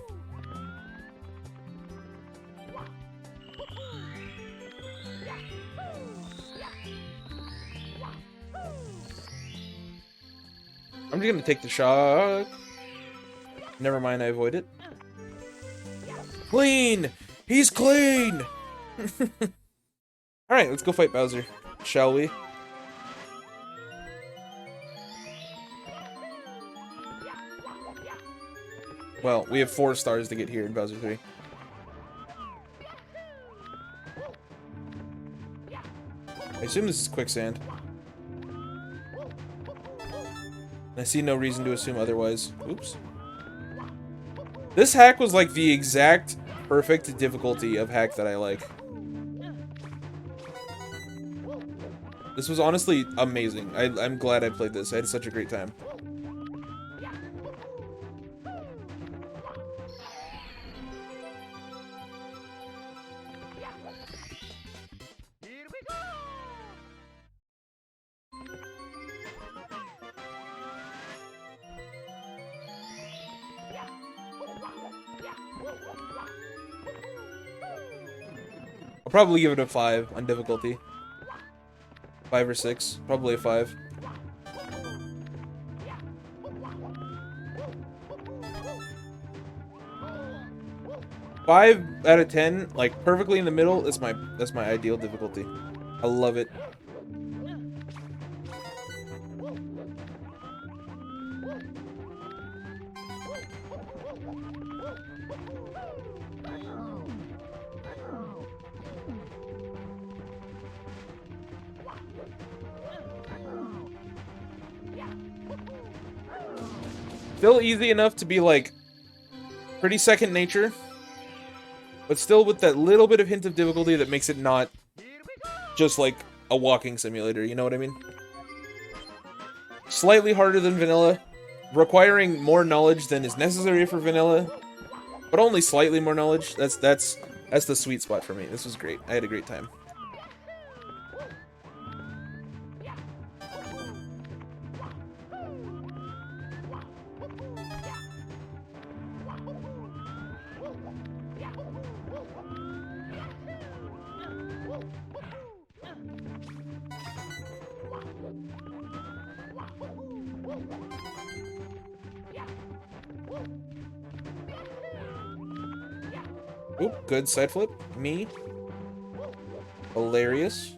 I'm just gonna take the shot. Never mind, I avoid it. Clean! He's clean! Alright, let's go fight Bowser. Shall we? Well, we have 4 stars to get here in Bowser 3. I assume this is quicksand. I see no reason to assume otherwise. Oops. This hack was like the exact perfect difficulty of hack that I like. This was honestly amazing. I'm glad I played this. I had such a great time. I'll probably give it a 5 on difficulty. 5 or 6. Probably a 5. Five out of 10, like perfectly in the middle. That's my ideal difficulty. I love it. Still easy enough to be like pretty second nature, but still with that little bit of hint of difficulty that makes it not just like a walking simulator, you know what I mean? Slightly harder than vanilla, requiring more knowledge than is necessary for vanilla, but only slightly more knowledge. That's the sweet spot for me. This was great. I had a great time. Oop, good side flip. Me. Hilarious.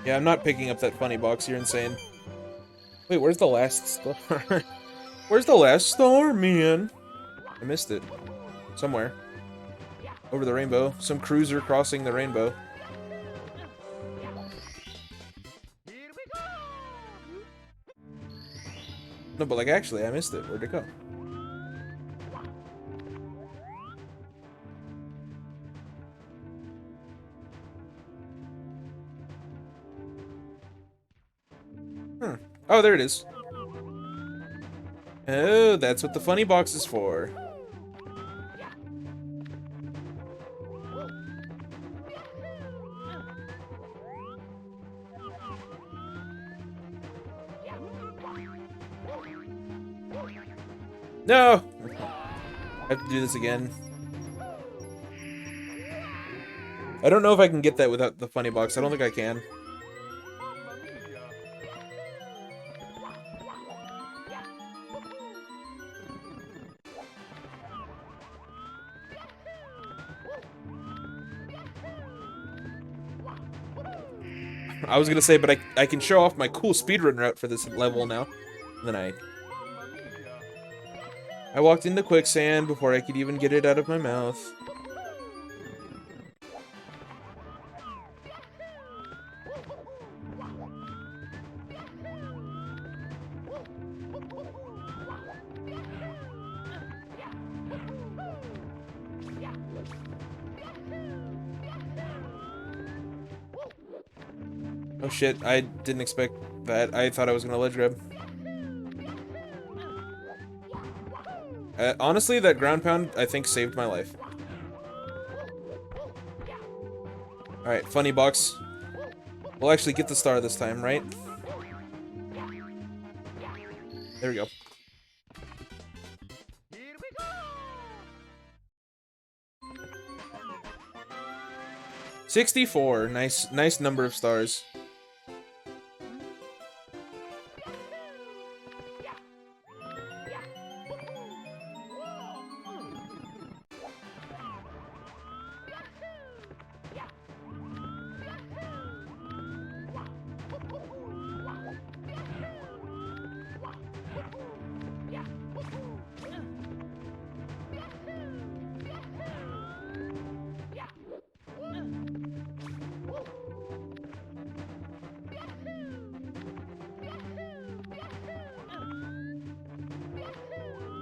Yeah, I'm not picking up that funny box. You're insane. Wait, where's the last star? Where's the last star, man? I missed it. Somewhere. Over the rainbow. Some cruiser crossing the rainbow. No, but like actually, I missed it. Where'd it go? Oh, there it is. Oh, that's what the funny box is for. No! I have to do this again. I don't know if I can get that without the funny box. I don't think I can. I was gonna say, but I can show off my cool speedrun route for this level now. And then I walked into quicksand before I could even get it out of my mouth. Oh shit, I didn't expect that. I thought I was gonna ledge grab. Honestly, that ground pound, I think, saved my life. Alright, funny box. We'll actually get the star this time, right? There we go. $64. Nice number of stars.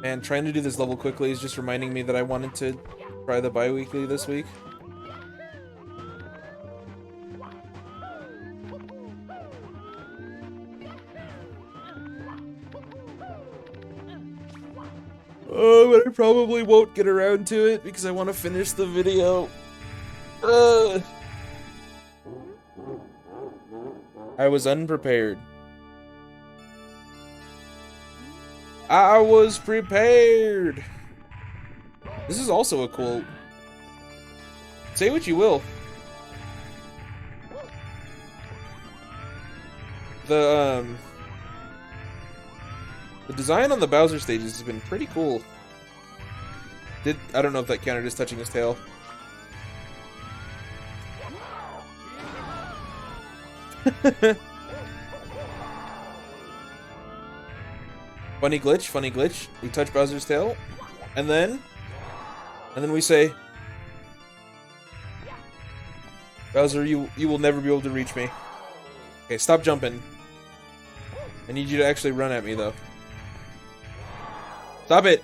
And trying to do this level quickly is just reminding me that I wanted to try the bi-weekly this week. Oh, but I probably won't get around to it because I want to finish the video. I was unprepared. I was prepared. This is also a cool... Say what you will. The design on the Bowser stages has been pretty cool. I don't know if that counted as touching his tail. Funny glitch, funny glitch. We touch Bowser's tail, and then we say, Bowser, you will never be able to reach me. Okay, stop jumping. I need you to actually run at me, though. Stop it!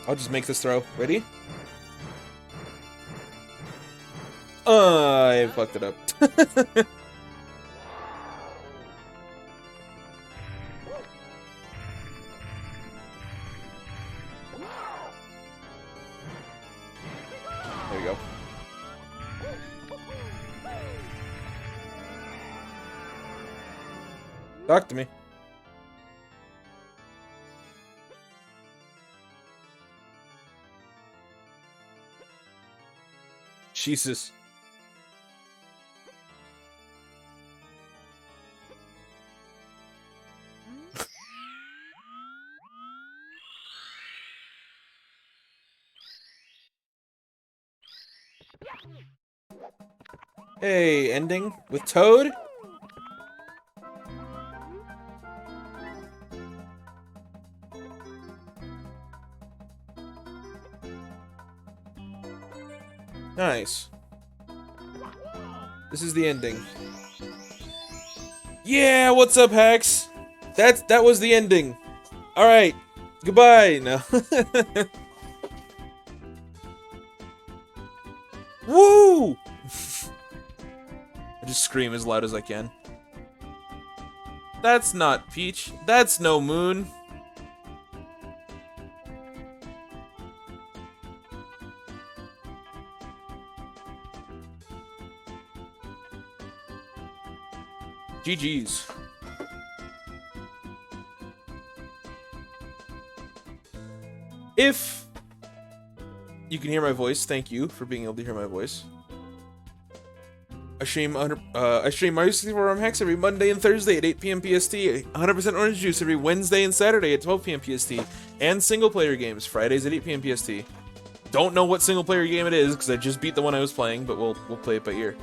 I'll just make this throw. Ready? I fucked it up. There we go. Talk to me. Jesus. Hey, ending with Toad? Nice. This is the ending. Yeah, what's up, Hacks? That was the ending. All right, goodbye. No. Woo! I just scream as loud as I can. That's not Peach. That's no Moon. GG's. If you can hear my voice, thank you for being able to hear my voice. I stream Mario 64 Romhacks every Monday and Thursday at 8 p.m. PST, 100% Orange Juice every Wednesday and Saturday at 12 p.m. PST, and single-player games Fridays at 8 p.m. PST. Don't know what single-player game it is because I just beat the one I was playing, but we'll play it by ear.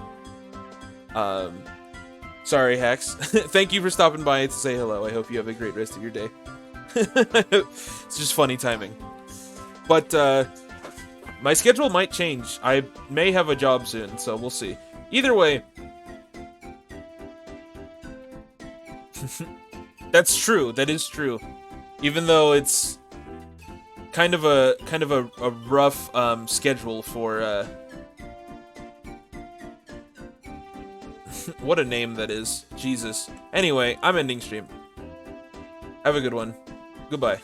Sorry, Hacks. Thank you for stopping by to say hello. I hope you have a great rest of your day. It's just funny timing. But, my schedule might change. I may have a job soon, so we'll see. Either way. That's true. That is true. Even though it's kind of a rough, schedule for, what a name that is. Jesus. Anyway, I'm ending stream. Have a good one. Goodbye.